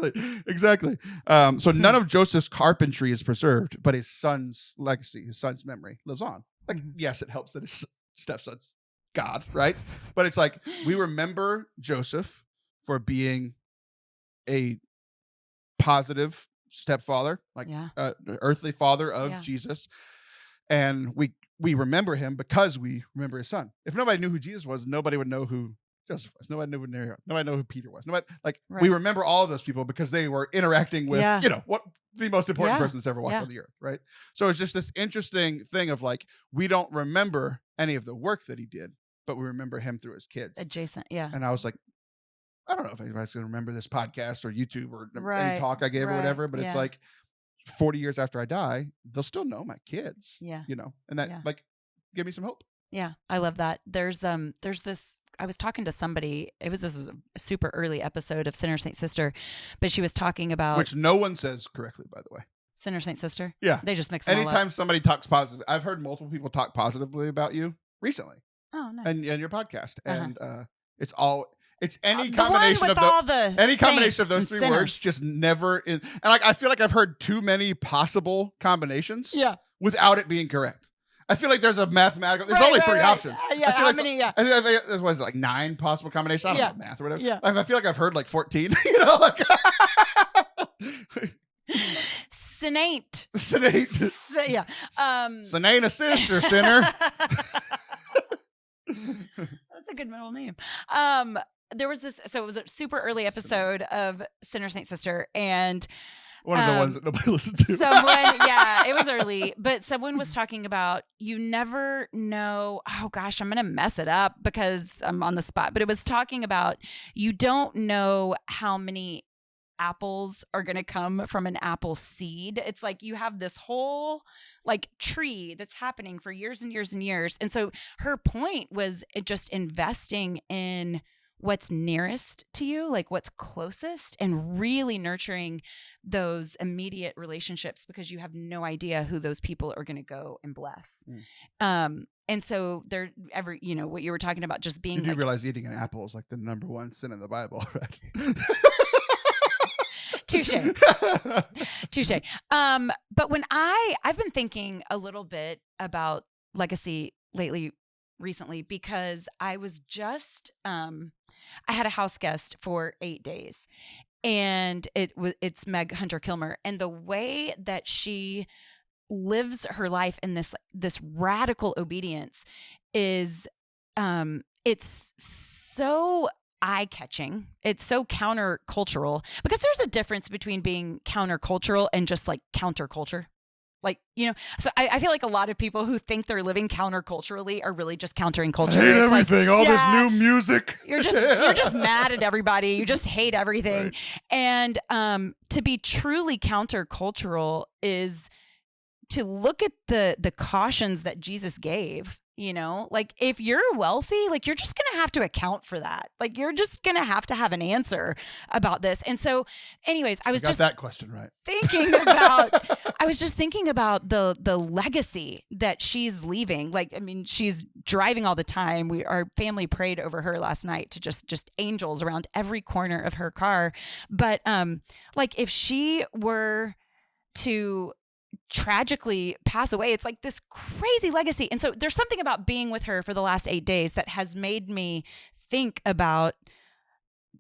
Exactly. So none of Joseph's carpentry is preserved, but his son's legacy, his son's memory lives on. Like, yes, it helps that his stepson's God, right? But it's like, we remember Joseph for being a positive stepfather, like the earthly father of Jesus. And we remember him because we remember his son. If nobody knew who Jesus was, nobody would know who Joseph was. Nobody knew who Mary was. Nobody knew who Peter was. We remember all of those people because they were interacting with, what the most important person that's ever walked on the earth, right? So it's just this interesting thing of like, we don't remember any of the work that he did, but we remember him through his kids.
Adjacent, yeah.
And I was like, I don't know if anybody's going to remember this podcast or YouTube or any talk I gave or whatever, but it's like 40 years after I die, they'll still know my kids. Yeah. And that like, give me some hope.
Yeah. I love that. There's this, I was talking to somebody, it was this super early episode of Sinner Saint Sister, but she was talking about.
Which no one says correctly, by the way.
Sinner Saint Sister?
Yeah.
They just mix them all up.
Anytime somebody talks positive, I've heard multiple people talk positively about you recently.
Oh, nice.
And your podcast. And it's any combination of combination of those three words, just never in, and like I feel like I've heard too many possible combinations without it being correct. I feel like there's a mathematical. There's only three options.
Yeah, how many? Yeah,
I think there's what is it, like 9 possible combinations. I don't know math or whatever. Yeah, I feel like I've heard like 14.
Like Sinate. Yeah.
Sinane assist or sinner.
That's a good middle name. There was this. So it was a super early episode of Sinner Saint Sister, and.
One of the ones that nobody listened to.
It was early, but someone was talking about you never know. Oh gosh, I'm going to mess it up because I'm on the spot. But it was talking about you don't know how many apples are going to come from an apple seed. It's like you have this whole like tree that's happening for years and years and years. And so her point was just investing in what's nearest to you, like what's closest, and really nurturing those immediate relationships, because you have no idea who those people are going to go and bless. And so they're what you were talking about, just being
you do realize eating an apple is like the number one sin in the Bible, right?
Touche. But when I've been thinking a little bit about legacy recently, because I was just, I had a house guest for 8 days, and it's Meg Hunter Kilmer, and the way that she lives her life in this radical obedience is, it's so eye-catching. It's so countercultural, because there's a difference between being countercultural and just like counterculture. Like, so I feel like a lot of people who think they're living counterculturally are really just countering culture.
I hate everything. All this new music.
You're just mad at everybody. You just hate everything. Right. And to be truly countercultural is to look at the cautions that Jesus gave. Like if you're wealthy, like you're just going to have to account for that. Like you're just going to have an answer about this. And so anyways, I got
that question right.
I was just thinking about the legacy that she's leaving. Like, I mean, she's driving all the time. Our family prayed over her last night to just angels around every corner of her car. But like if she were to tragically pass away, it's like this crazy legacy. And so there's something about being with her for the last 8 days that has made me think about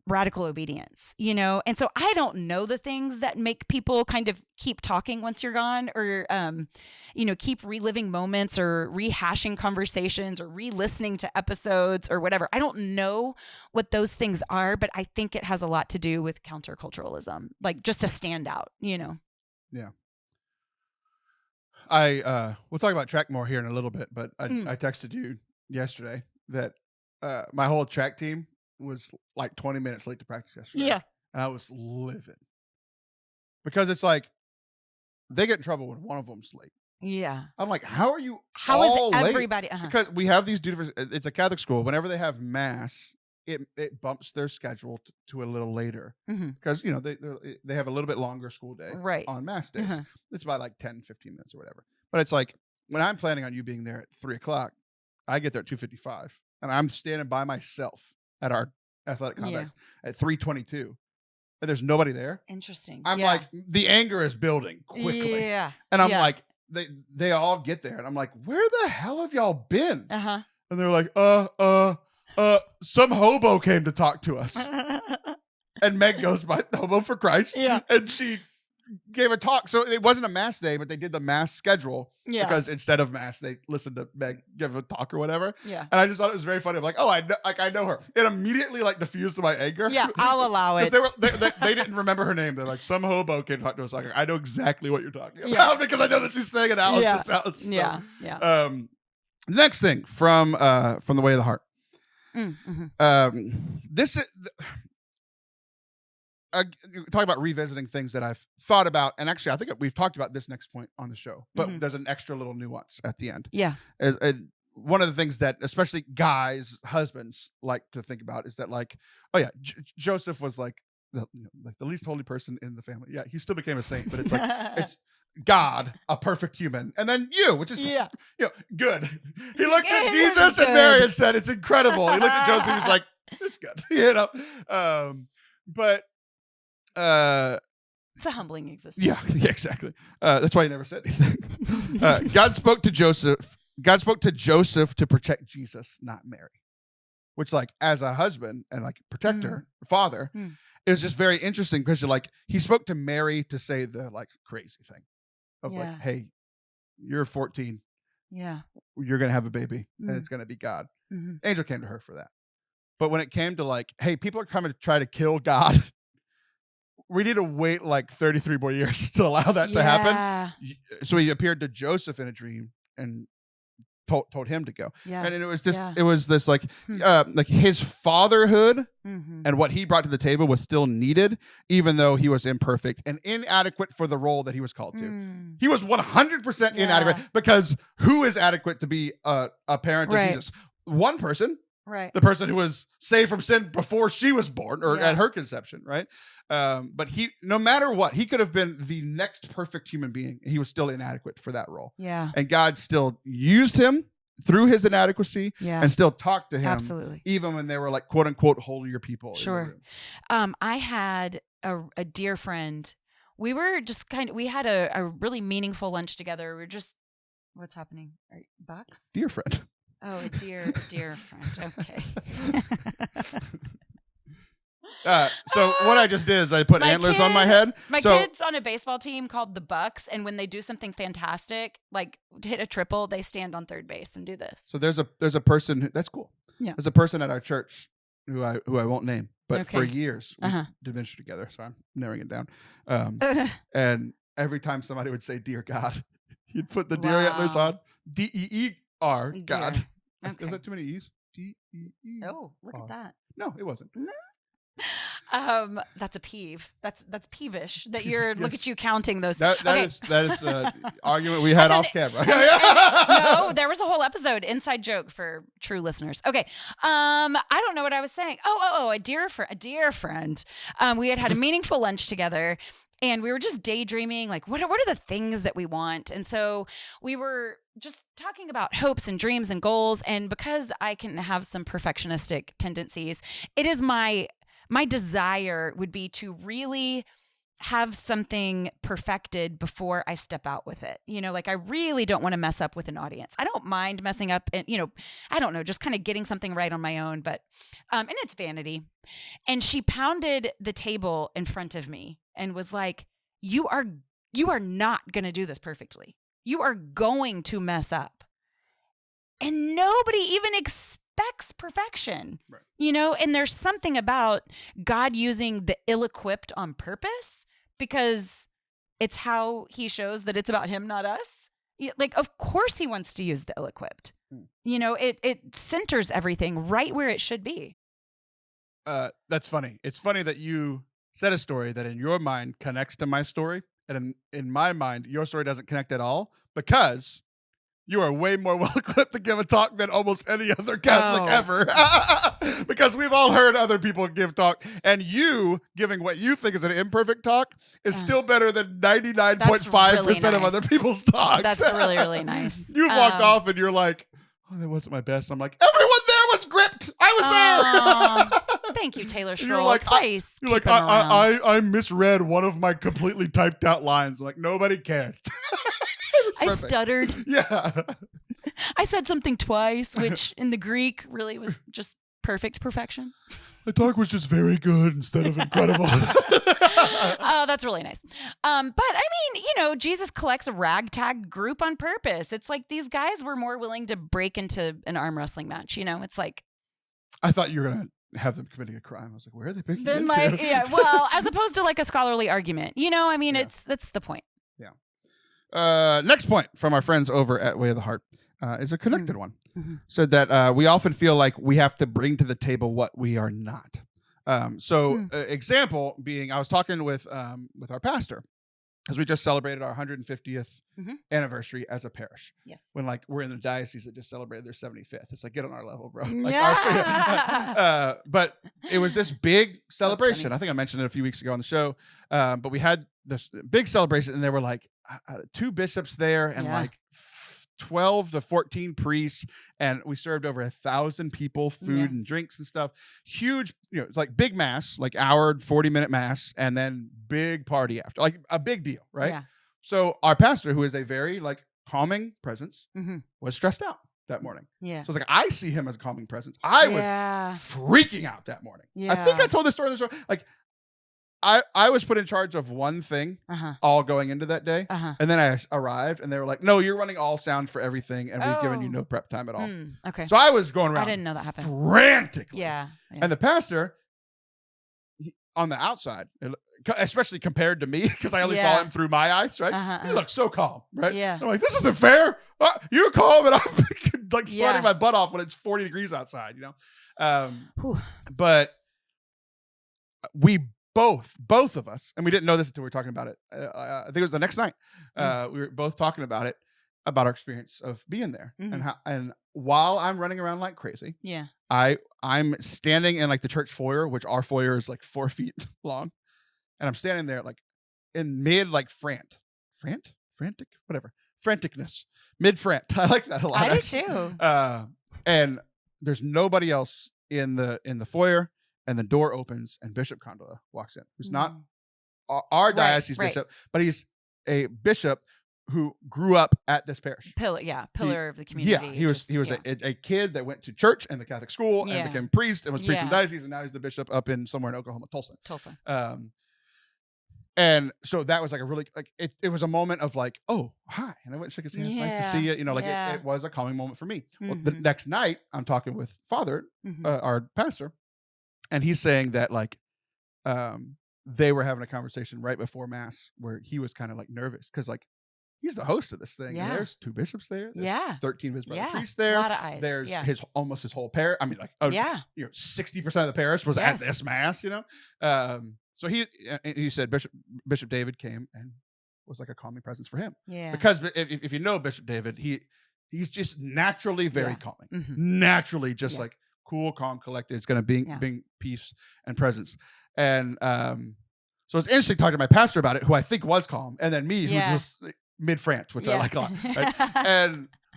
radical obedience, And so I don't know the things that make people kind of keep talking once you're gone, or, keep reliving moments or rehashing conversations or re-listening to episodes or whatever. I don't know what those things are, but I think it has a lot to do with counterculturalism, like just to stand out, Yeah.
We'll talk about track more here in a little bit, but I texted you yesterday that my whole track team was like 20 minutes late to practice yesterday.
Yeah.
And I was livid. Because it's like, they get in trouble when one of them's late.
Yeah.
I'm like, how is
everybody?
Late? Because we have these it's a Catholic school. Whenever they have mass, it bumps their schedule to a little later, because they have a little bit longer school day on mass days. It's about like 10-15 minutes or whatever. But it's like, when I'm planning on you being there at 3:00, I get there at 2:55, and I'm standing by myself at our athletic complex at 3:22, and there's nobody there.
Interesting.
I'm like, the anger is building quickly, and I'm like, they all get there, and I'm like, where the hell have y'all been? And they're like, some hobo came to talk to us. And Meg goes by Hobo for Christ. Yeah. And she gave a talk. So it wasn't a mass day, but they did the mass schedule. Yeah. Because instead of mass, they listened to Meg give a talk or whatever. Yeah. And I just thought it was very funny. I'm like, I know her. It immediately diffused my anger.
Yeah, I'll allow it.
They didn't remember her name. They're like, some hobo came to talk to us. Like, I know exactly what you're talking about because I know that she's staying at Allison's house. So,
yeah.
Next thing from the Way of the Heart. This is talk about revisiting things that I've thought about, and actually I think we've talked about this next point on the show, but there's an extra little nuance at the end. One of the things that especially guys, husbands like to think about is that Joseph was like the least holy person in the family. Yeah, he still became a saint, but it's like it's God, a perfect human, and then you, which is good. He looked at Jesus and Mary and said, "It's incredible." He looked at Joseph, he was like, "It's good," But
it's a humbling existence.
Yeah, exactly. That's why he never said anything. God spoke to Joseph to protect Jesus, not Mary. Which, as a husband and protector, father, it was just very interesting because he spoke to Mary to say the crazy thing of hey, you're 14.
Yeah.
You're going to have a baby and it's going to be God. Angel came to her for that. But when it came to hey, people are coming to try to kill God, we need to wait 33 more years to allow that to happen. So he appeared to Joseph in a dream, and told him to go.
Yeah.
And it was just it was this like his fatherhood and what he brought to the table was still needed, even though he was imperfect and inadequate for the role that he was called to. He was 100% inadequate, because who is adequate to be a parent of Jesus? One person.
Right.
The person who was saved from sin before she was born, or at her conception, right? But he, no matter what, he could have been the next perfect human being. He was still inadequate for that role. Yeah. And God still used him through his inadequacy and still talked to him. Absolutely. Even when they were like, quote unquote, holier people.
Sure. I had a dear friend. We were just we had a really meaningful lunch together. We were just, what's happening? Bucks?
Dear friend.
Oh, a dear friend. Okay.
So what I just did is I put antlers on my head.
My kid's on a baseball team called the Bucks, and when they do something fantastic, like hit a triple, they stand on third base and do this.
So there's a person that's cool. Yeah. There's a person at our church who I won't name, but for years we did ministry together. So I'm narrowing it down. And every time somebody would say "Dear God," you'd put the deer antlers on. DEER God. Okay. Is that too many E's? DEE.
Oh, look at that.
No, it wasn't.
That's a peeve. That's peevish that you're look at you counting those.
That is argument we had off camera.
No, there was a whole episode, inside joke for true listeners. Okay. I don't know what I was saying. A dear friend. We had a meaningful lunch together. And we were just daydreaming, like, what are the things that we want? And so we were just talking about hopes and dreams and goals. And because I can have some perfectionistic tendencies, it is my desire would be to really have something perfected before I step out with it. Like I really don't want to mess up with an audience. I don't mind messing up and, I don't know, just kind of getting something right on my own, but, and it's vanity. And she pounded the table in front of me and was like, you are not going to do this perfectly. You are going to mess up. And nobody even expects perfection, right. And there's something about God using the ill-equipped on purpose, because it's how he shows that it's about him, not us. Like, of course he wants to use the ill-equipped. It centers everything right where it should be.
That's funny. It's funny that you said a story that in your mind connects to my story. And in my mind, your story doesn't connect at all, because you are way more well-equipped to give a talk than almost any other Catholic ever. Because we've all heard other people give talk, and you giving what you think is an imperfect talk is still better than 99.5% of other people's talks.
That's really, really nice.
You've walked off and you're like, oh, that wasn't my best. I'm like, everyone there was gripped. I was there.
Thank you, Taylor Schroll. You're like,
I misread one of my completely typed out lines. I'm like, nobody cared.
I stuttered.
Yeah.
I said something twice, which in the Greek really was just perfect perfection.
The talk was just very good instead of incredible.
Oh, that's really nice. But I mean, Jesus collects a ragtag group on purpose. It's like these guys were more willing to break into an arm wrestling match. It's like,
I thought you were going to have them committing a crime. I was like, where are they picking into?
Well, as opposed to like a scholarly argument. That's the point.
Yeah. Next point from our friends over at Way of the Heart is a connected one. Mm-hmm. So that we often feel like we have to bring to the table what we are not. Example being, I was talking with our pastor, because we just celebrated our 150th anniversary as a parish.
Yes.
When we're in the diocese that just celebrated their 75th. It's like, get on our level, bro. But it was this big celebration. I think I mentioned it a few weeks ago on the show. But we had this big celebration, and there were like 2 bishops there and like 12 to 14 priests, and we served over 1,000 people food and drinks and stuff. Huge, it's like big mass, like hour 40-minute mass, and then big party after, like a big deal, right? Yeah. So our pastor, who is a very calming presence, was stressed out that morning. Yeah. So it's like, I see him as a calming presence. I was freaking out that morning. Yeah. I think I told this story. Like, I was put in charge of one thing all going into that day. And then I arrived and they were like, no, you're running all sound for everything. And we've given you no prep time at all.
Okay.
So I was going around.
I didn't know that happened.
Frantically.
Yeah.
And the pastor, on the outside, especially compared to me, because I only saw him through my eyes, right? He looks so calm, right?
Yeah.
I'm like, this isn't fair. You're calm, and I'm like sweating my butt off when it's 40 degrees outside, But we both of us, and we didn't know this until we were talking about it. I think it was the next night. We were both talking about it, about our experience of being there, and while I'm running around like crazy, I'm standing in like the church foyer, which our foyer is like 4 feet long, and I'm standing there like in mid like franticness, mid frant. I like that a lot.
I do too.
And there's nobody else in the foyer, and the door opens, and Bishop Condola walks in, who's not our diocese bishop, but he's a bishop who grew up at this parish.
Pillar of the community.
Yeah, he was a kid that went to church and the Catholic school and became priest and was priest in diocese, and now he's the bishop up in somewhere in Oklahoma, Tulsa. And so that was like a really like it was a moment of like, oh, hi, and I went and shook his hand. It's nice to see you. It was a calming moment for me. Well, the next night I'm talking with Father, our pastor, and he's saying that like they were having a conversation right before Mass where he was kind of like nervous because like he's the host of this thing. And there's 2 bishops there. There's 13 of his brother priests there.
A lot of eyes.
There's his whole parish. I mean, like 60% of the parish was at this Mass. So he said Bishop David came and was like a calming presence for him. Yeah. Because if you know Bishop David, he's just naturally very calming. Naturally just like cool, calm, collected. It's going to bring peace and presence. And so it's interesting talking to my pastor about it, who I think was calm, and then me, who just mid-frant, which I like a lot. Right?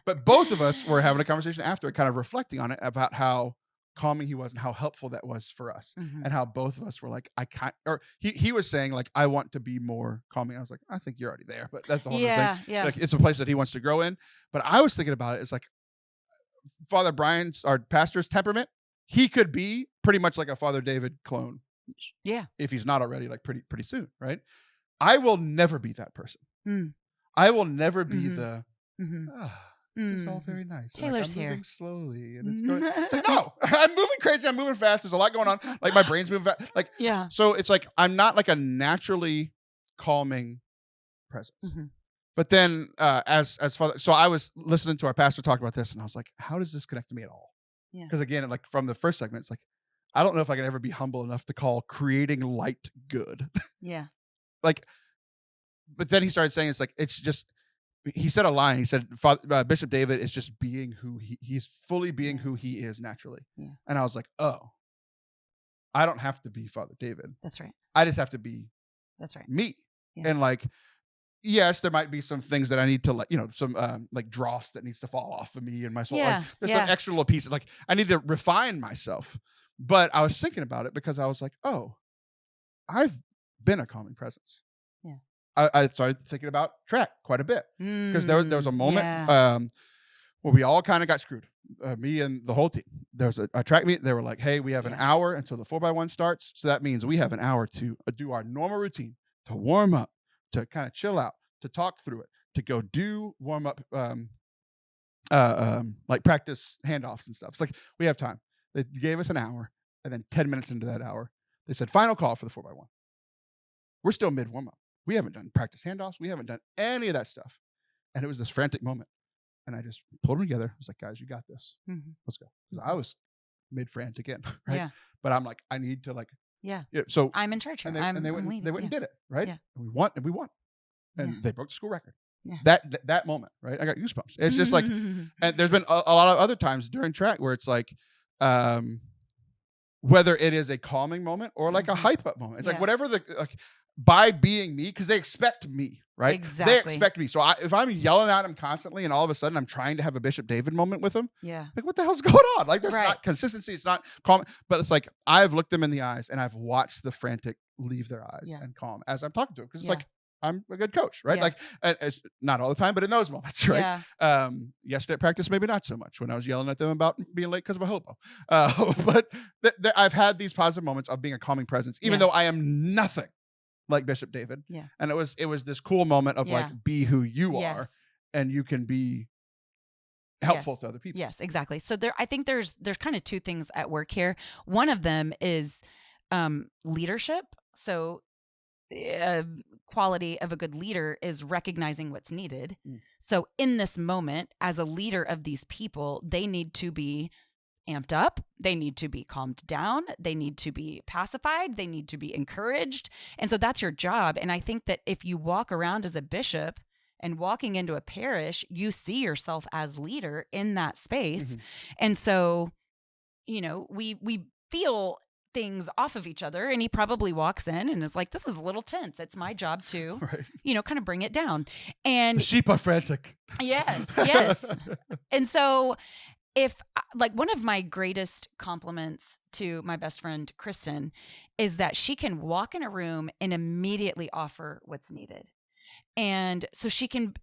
But both of us were having a conversation after, kind of reflecting on it about how calming he was and how helpful that was for us, and how both of us were like, he was saying like, I want to be more calming. I was like, I think you're already there, but that's a whole other thing. Yeah. Like, it's a place that he wants to grow in. But I was thinking about it. It's like Father Brian's, our pastor's temperament. He could be pretty much like a Father David clone. Yeah. If he's not already, like pretty soon, right? I will never be that person. I will never be the. It's all very nice.
Taylor's
I'm moving
here
slowly, and it's going. It's like, no, I'm moving crazy. I'm moving fast. There's a lot going on. Like my brain's moving fast. Like So it's like I'm not like a naturally calming presence. But then, as Father, so I was listening to our pastor talk about this, and I was like, how does this connect to me at all? Because again, like from the first segment, it's like I don't know if I can ever be humble enough to call creating light good. Like, but then he started saying it's like it's just. He said a line. He said, Bishop David is just being who he's fully being who he is naturally. And I was like, oh, I don't have to be Father David.
That's right.
I just have to be me. And like, yes, there might be some things that I need to like, some like dross that needs to fall off of me and my soul. Like, there's some extra little piece. Like I need to refine myself. But I was thinking about it because I was like, oh, I've been a calming presence. I started thinking about track quite a bit because there was a moment where we all kind of got screwed, me and the whole team. There was a track meet. They were like, hey, we have an hour until the 4x1 starts. So that means we have an hour to do our normal routine, to warm up, to kind of chill out, to talk through it, to go do warm up, like practice handoffs and stuff. It's like, we have time. They gave us an hour, and then 10 minutes into that hour, they said, final call for the 4x1. We're still mid warm up. We haven't done practice handoffs. We haven't done any of that stuff. And it was this frantic moment. And I just pulled them together. I was like, guys, you got this. Let's go. I was mid-frantic again, right? Yeah. But I'm like, I need to like. So
I'm in charge here.
And they went and did it, right? And we won. And they broke the school record. That moment, right? I got goosebumps. It's just like, and there's been a lot of other times during track where it's like, whether it is a calming moment or like a hype up moment. It's like whatever by being me, because they expect me, right?
Exactly.
They expect me. So if I'm yelling at him constantly and all of a sudden I'm trying to have a Bishop David moment with him, like what the hell's going on? Like there's not consistency. It's not calm. But it's like I've looked them in the eyes and I've watched the frantic leave their eyes and calm as I'm talking to them. Because it's like I'm a good coach, right? Like it's not all the time, but in those moments, right? Yesterday at practice, maybe not so much when I was yelling at them about being late because of a hobo. But I've had these positive moments of being a calming presence, even though I am nothing like Bishop David. And it was this cool moment of like, be who you are, and you can be helpful to other people.
Yes, exactly. So I think there's kind of 2 things at work here. One of them is leadership. So quality of a good leader is recognizing what's needed. So in this moment, as a leader of these people, they need to be amped up. They need to be calmed down. They need to be pacified. They need to be encouraged. And so that's your job. And I think that if you walk around as a bishop and walking into a parish, you see yourself as leader in that space. And so, we feel things off of each other, and he probably walks in and is like, this is a little tense. It's my job to, kind of bring it down. And
the sheep are frantic.
Yes. And so if one of my greatest compliments to my best friend, Kristen, is that she can walk in a room and immediately offer what's needed. And so she can,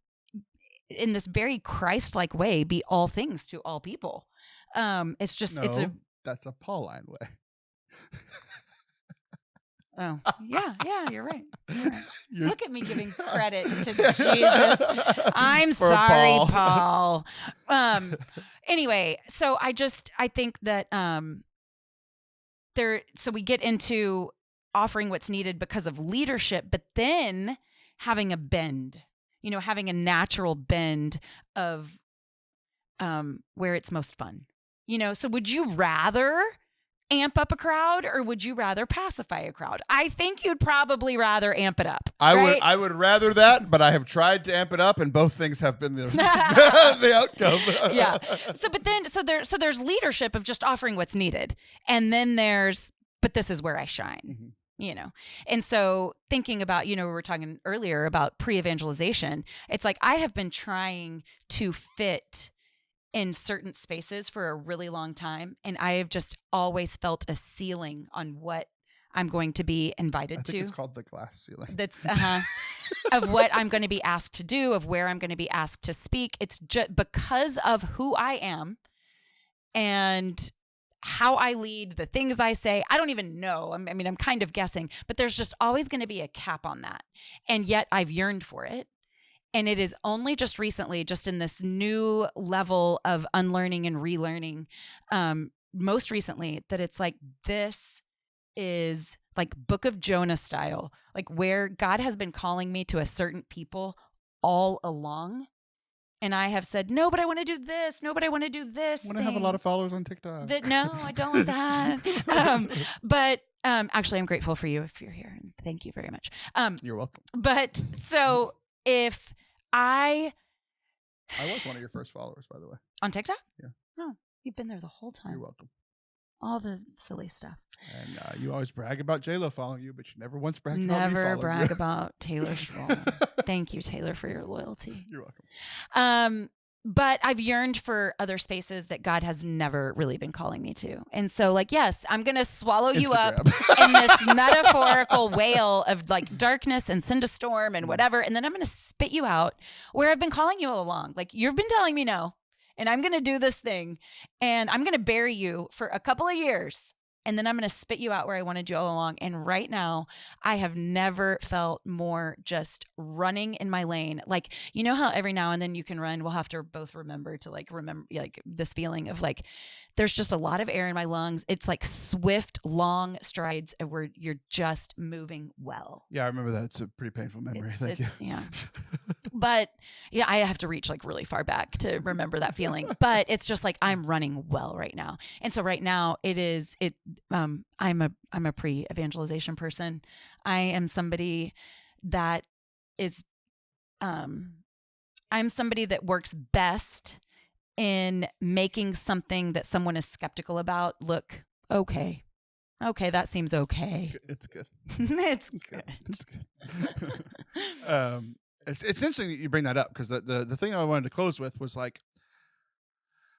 in this very Christ-like way, be all things to all people. It's just,
that's a Pauline way.
Oh, yeah, you're right. Look at me giving credit to Jesus. I'm sorry, Paul. Anyway, so I think that so we get into offering what's needed because of leadership, but then having a bend, having a natural bend of where it's most fun. So would you rather amp up a crowd, or would you rather pacify a crowd? I think you'd probably rather amp it up.
I would rather that, but I have tried to amp it up, and both things have been the outcome.
Yeah. So there's leadership of just offering what's needed, and then but this is where I shine. And so thinking about, we were talking earlier about pre-evangelization. It's like I have been trying to fit in certain spaces for a really long time. And I have just always felt a ceiling on what I'm going to be invited to.
It's called the glass ceiling.
That's of what I'm going to be asked to do, of where I'm going to be asked to speak. It's just because of who I am and how I lead, the things I say. I don't even know. I'm kind of guessing, but there's just always going to be a cap on that. And yet I've yearned for it. And it is only just recently, just in this new level of unlearning and relearning, most recently, that it's like, this is like Book of Jonah style, like where God has been calling me to a certain people all along. And I have said, no, but I want to do this. No, but I want to do this.
I want to have a lot of followers on TikTok.
No, I don't want that. But actually, I'm grateful for you if you're here. And thank you very much.
You're welcome.
But so if I
was one of your first followers, by the way.
On TikTok?
Yeah.
No, you've been there the whole time.
You're welcome.
All the silly stuff.
And you always brag about J-Lo following you, but you never once bragged about me following
Never
you.
brag about Taylor Schroll. Thank you, Taylor, for your loyalty.
You're welcome.
But I've yearned for other spaces that God has never really been calling me to. And so, yes, I'm going to swallow you up in this metaphorical whale of darkness and cinderstorm and whatever. And then I'm going to spit you out where I've been calling you all along. You've been telling me no, and I'm going to do this thing, and I'm going to bury you for a couple of years. And then I'm going to spit you out where I wanted you all along. And right now, I have never felt more just running in my lane. How every now and then you can run. We'll have to both remember to remember this feeling of there's just a lot of air in my lungs. It's swift, long strides where you're just moving well.
Yeah, I remember that. It's a pretty painful memory. Thank you.
Yeah. But yeah, I have to reach really far back to remember that feeling. But it's just I'm running well right now. And so right now I'm a pre-evangelization person. I am somebody that is I'm somebody that works best in making something that someone is skeptical about look okay. Okay, that seems okay.
It's good.
It's good.
It's good. It's interesting that you bring that up, because the thing I wanted to close with was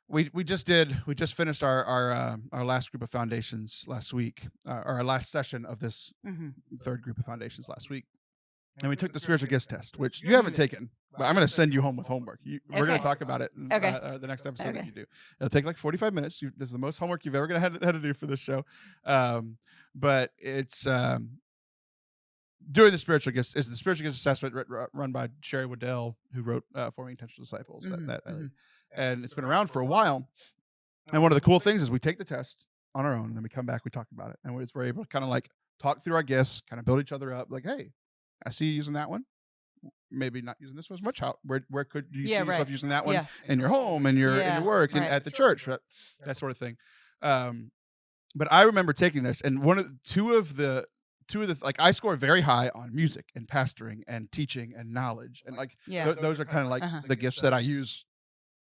we just finished our last group of foundations last week, our last session of this third group of foundations last week. And we took the spiritual gifts test, which you haven't taken, but I'm going to send you home with homework. We're going to talk about it in the next episode that you do. It'll take 45 minutes. This is the most homework you've ever had to do for this show. But it's doing the spiritual gifts. Is the spiritual gifts assessment run by Sherry Waddell, who wrote Forming Intentional Disciples. And it's been around for a while. And one of the cool things is we take the test, on our own, and then we come back, we talk about it, and we're able to kind of like talk through our gifts, kind of build each other up. Like, hey, I see you using that one. Maybe not using this one as much. Where could you see yourself using that one in your home and in your work and at the church, that sort of thing. But I remember taking this, and two of the like, I score very high on music and pastoring and teaching and knowledge, and like those are kind of like the gifts that I use.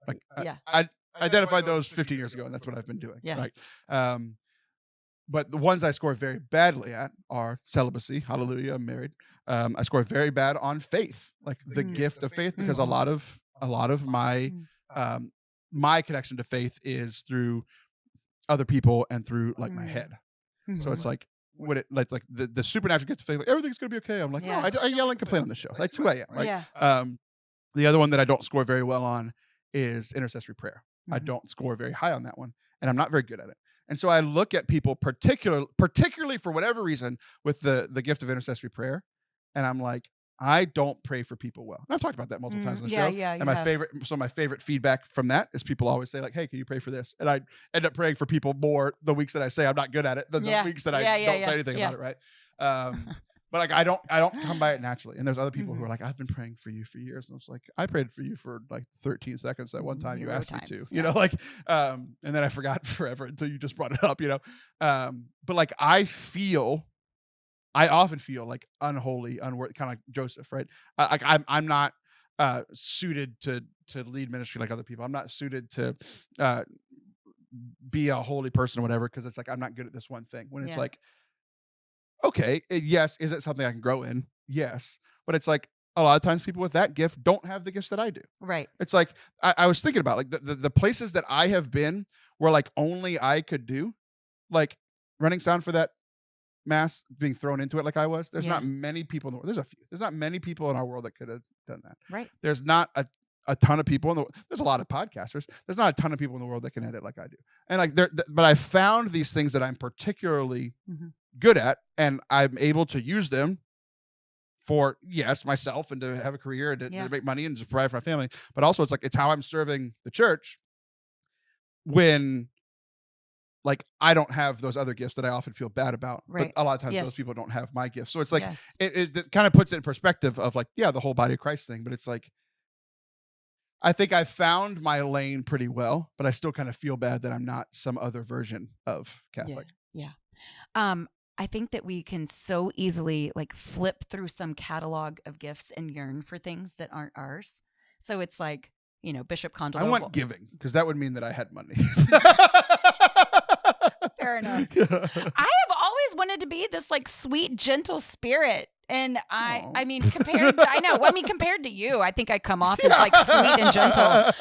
Like I identified those 15 years ago, and that's what I've been doing. Right. But the ones I score very badly at are celibacy. Hallelujah, I'm married. I score very bad on faith, like the gift of faith, because a lot of my my connection to faith is through other people and through like my head. So it's like like the supernatural gift of faith, like everything's gonna be okay. I'm like, no, I yell and complain on the show. That's who I am, right? The other one that I don't score very well on is intercessory prayer. I don't score very high on that one, and I'm not very good at it. And so I look at people particularly for whatever reason with the gift of intercessory prayer, and I'm like, I don't pray for people well. And I've talked about that multiple times on the show. And my favorite feedback from that is people always say like, hey, can you pray for this? And I end up praying for people more the weeks that I say I'm not good at it than the weeks that I don't say anything about it, right? But like I don't come by it naturally. And there's other people who are like, I've been praying for you for years. And I was like, I prayed for you for like 13 seconds that one time you asked me to. You know, like and then I forgot forever until you just brought it up, you know. But like I often feel like unholy, unworthy, kind of like Joseph, right? I'm not suited to lead ministry like other people. I'm not suited to be a holy person or whatever, because it's like I'm not good at this one thing. When it's like, okay, yes, is it something I can grow in? Yes, but it's like a lot of times people with that gift don't have the gifts that I do. Right. It's like I was thinking about like the places that I have been where like only I could do, like running sound for that mass, being thrown into it like I was. There's not many people in the world. There's a few. There's not many people in our world that could have done that. Right. There's not a ton of people in the world. There's a lot of podcasters. There's not a ton of people in the world that can edit like I do. And like but I found these things that I'm particularly good at, and I'm able to use them for myself and to have a career and to make money and to provide for my family. But also it's how I'm serving the church when like I don't have those other gifts that I often feel bad about. Right. But a lot of times those people don't have my gifts. So it's like it kind of puts it in perspective of like, the whole body of Christ thing. But it's like I think I found my lane pretty well, but I still kind of feel bad that I'm not some other version of Catholic.
I think that we can so easily like flip through some catalog of gifts and yearn for things that aren't ours. So it's like, Bishop Condell.
I want giving, because that would mean that I had money.
Fair enough. I have always wanted to be this like sweet, gentle spirit. And I mean, compared to you, I think I come off as like sweet and gentle,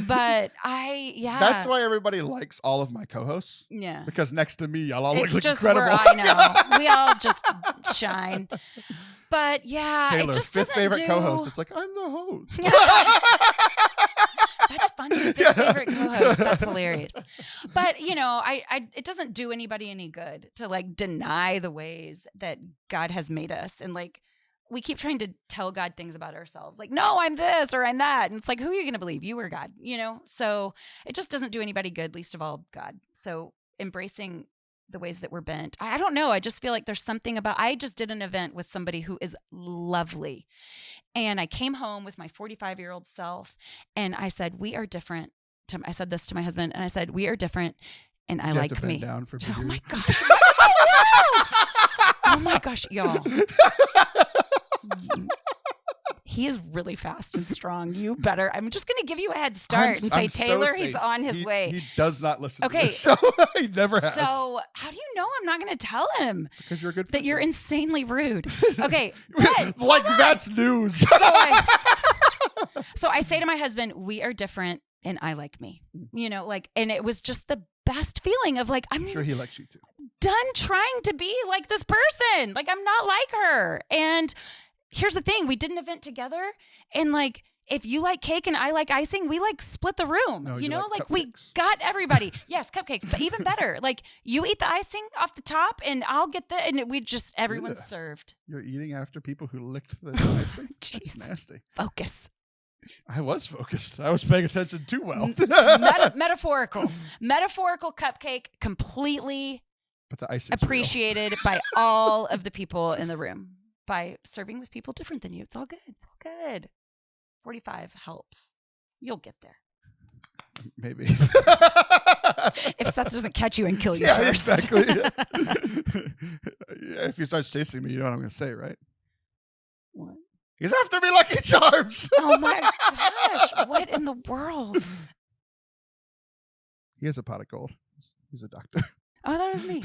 but
that's why everybody likes all of my co-hosts. Yeah. Because next to me, y'all all look incredible.
Where I know. We all just shine. But
Taylor,
it just
fifth favorite co-host. It's like, I'm the host.
That's funny. Fifth favorite co-host. That's hilarious. But it doesn't do anybody any good to like deny the ways that God has made us, and like we keep trying to tell God things about ourselves, like, no, I'm this or I'm that, and it's like, who are you going to believe, you or God? So it just doesn't do anybody good, least of all God. So embracing the ways that we're bent. I don't know. I just feel like there's something about, I just did an event with somebody who is lovely. And I came home with my 45-year-old self and I said, we are different. I said this to my husband and I said, we are different. And I like me.
Down for
oh my gosh. Oh my gosh, y'all. He is really fast and strong. You better. I'm just going to give you a head start and say, Taylor, he's on his way.
He does not listen to this, so he never has.
So how do you know I'm not going to tell him?
Because you're a good person.
That you're insanely rude. Okay.
Like that's news.
So I say to my husband, we are different and I like me. And it was just the best feeling of like, I'm
sure he likes you too.
Done trying to be like this person. Like I'm not like her. And here's the thing, we did an event together, and like if you like cake and I like icing, we like split the room.
No,
like we got everybody. Yes, cupcakes, but even better. Like you eat the icing off the top and I'll get everyone's served.
You're eating after people who licked the icing?
Jeez.
That's nasty.
Focus.
I was focused. I was paying attention too well.
Metaphorical cupcake, completely
but the icing
appreciated by all of the people in the room by serving with people different than you. It's all good. It's all good. 45 helps. You'll get there.
Maybe.
If Seth doesn't catch you and kill you
yeah,
first.
Exactly. Yeah, if he starts chasing me, you know what I'm going to say, right?
What?
He's after me, Lucky Charms.
Oh my gosh. What in the world?
He has a pot of gold. He's a doctor.
Oh, that was me.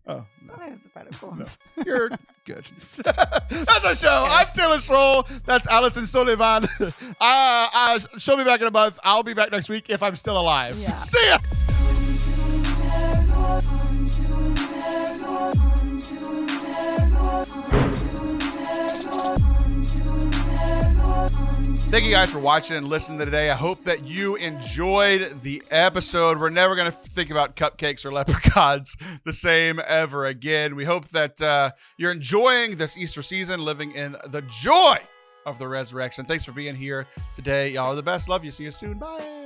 Oh, no.
That was a pot of gold.
No. You're good. That's our show. I'm Taylor Schroll. That's Allison Sullivan. She'll be back in a month. I'll be back next week if I'm still alive.
Yeah.
See ya. Thank you guys for watching and listening today. I hope that you enjoyed the episode. We're never going to think about cupcakes or leprechauns the same ever again. We hope that you're enjoying this Easter season, living in the joy of the resurrection. Thanks for being here today. Y'all are the best. Love you. See you soon. Bye.